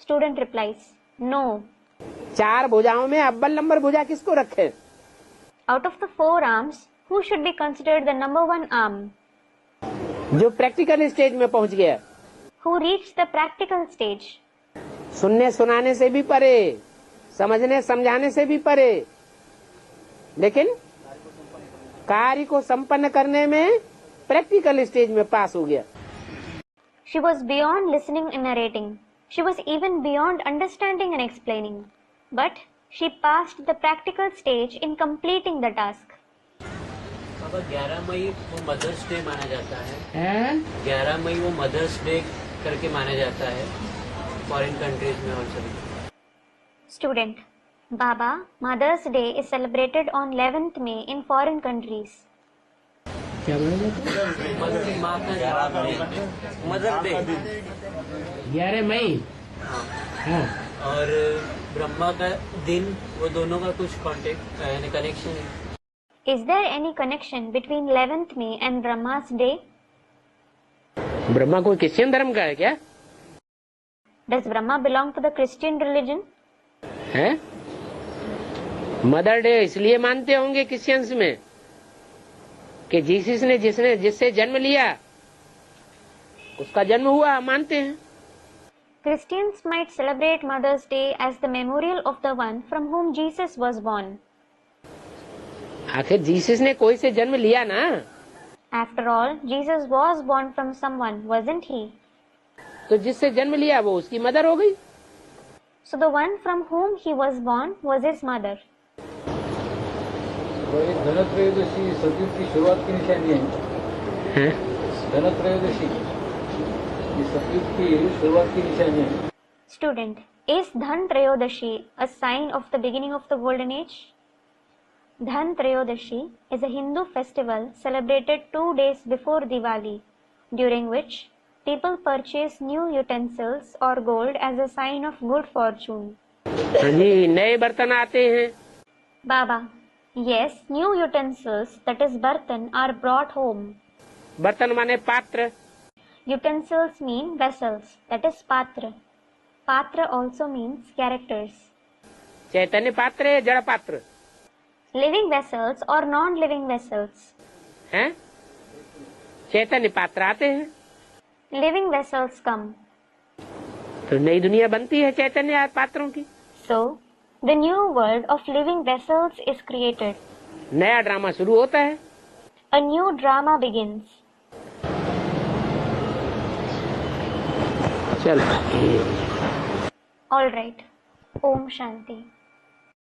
Student replies, no.
चार भुजाओं में अव्वल नंबर भुजा किसको रखे?
Out of the four arms, who should be considered the number one arm?
जो practical stage में पहुंच गया।
Who reached the practical stage?
सुनने सुनाने से भी परे, समझने समझाने से भी परे, लेकिन कार्य को संपन्न करने में प्रैक्टिकल स्टेज में पास हो गया।
She was beyond listening and narrating. She was even beyond understanding and explaining. But she passed the practical stage in completing the task.
बाबा 11 मई वो मदर्स डे माना जाता है। 11 मई वो मदर्स डे करके माना जाता है फॉरेन कंट्रीज में और सभी।
Student, Baba, Mother's Day is celebrated on 11th May in foreign countries.
क्या बोला जाता है?
मदर डे
11 मई। हाँ।
और ब्रह्मा का दिन, वो दोनों का कुछ कॉन्टेक्ट यानी कनेक्शन है?
Is there any connection between 11th May and Brahma's Day?
Brahma कोई क्रिश्चियन धर्म का है क्या?
Does Brahma belong to the Christian religion?
है? मदर डे इसलिए मानते होंगे क्रिश्चियंस में कि जीसस ने जिससे जन्म लिया उसका जन्म हुआ, मानते हैं।
Christians might celebrate Mother's Day as the memorial of the one from whom Jesus was born.
आखिर जीसस ने कोई से जन्म लिया ना।
After all, Jesus was born from someone, wasn't he?
तो जिससे जन्म लिया वो उसकी मदर हो गई।
So the one from whom he was born was his mother.
Dhantrayodashi सतयुग की शुरुआत की निशानी है। धनत्रयोदशी सतयुग की शुरुआत की निशानी है।
Student, is Dhan Trayodashi a sign of the beginning of the golden age? Dhan Trayodashi is a Hindu festival celebrated 2 days before Diwali, during which people purchase new utensils or gold as a sign of good fortune.
हाँ जी, नए बर्तन आते हैं।
Baba, yes, new utensils, that is bartan, are brought home.
बर्तन माने पात्र।
Utensils mean vessels, that is patra. Patra also means characters.
चैतन्य पात्र है, जड़ पात्र
Living vessels or non-living vessels.
हैं? चैतन्य पात्र आते हैं
Living vessels come.
तो नई दुनिया बनती है चैतन्य पात्रों की।
So, the new world of living vessels is created.
नया ड्रामा शुरू होता है।
A new drama begins.
चलो।
All right. Om Shanti.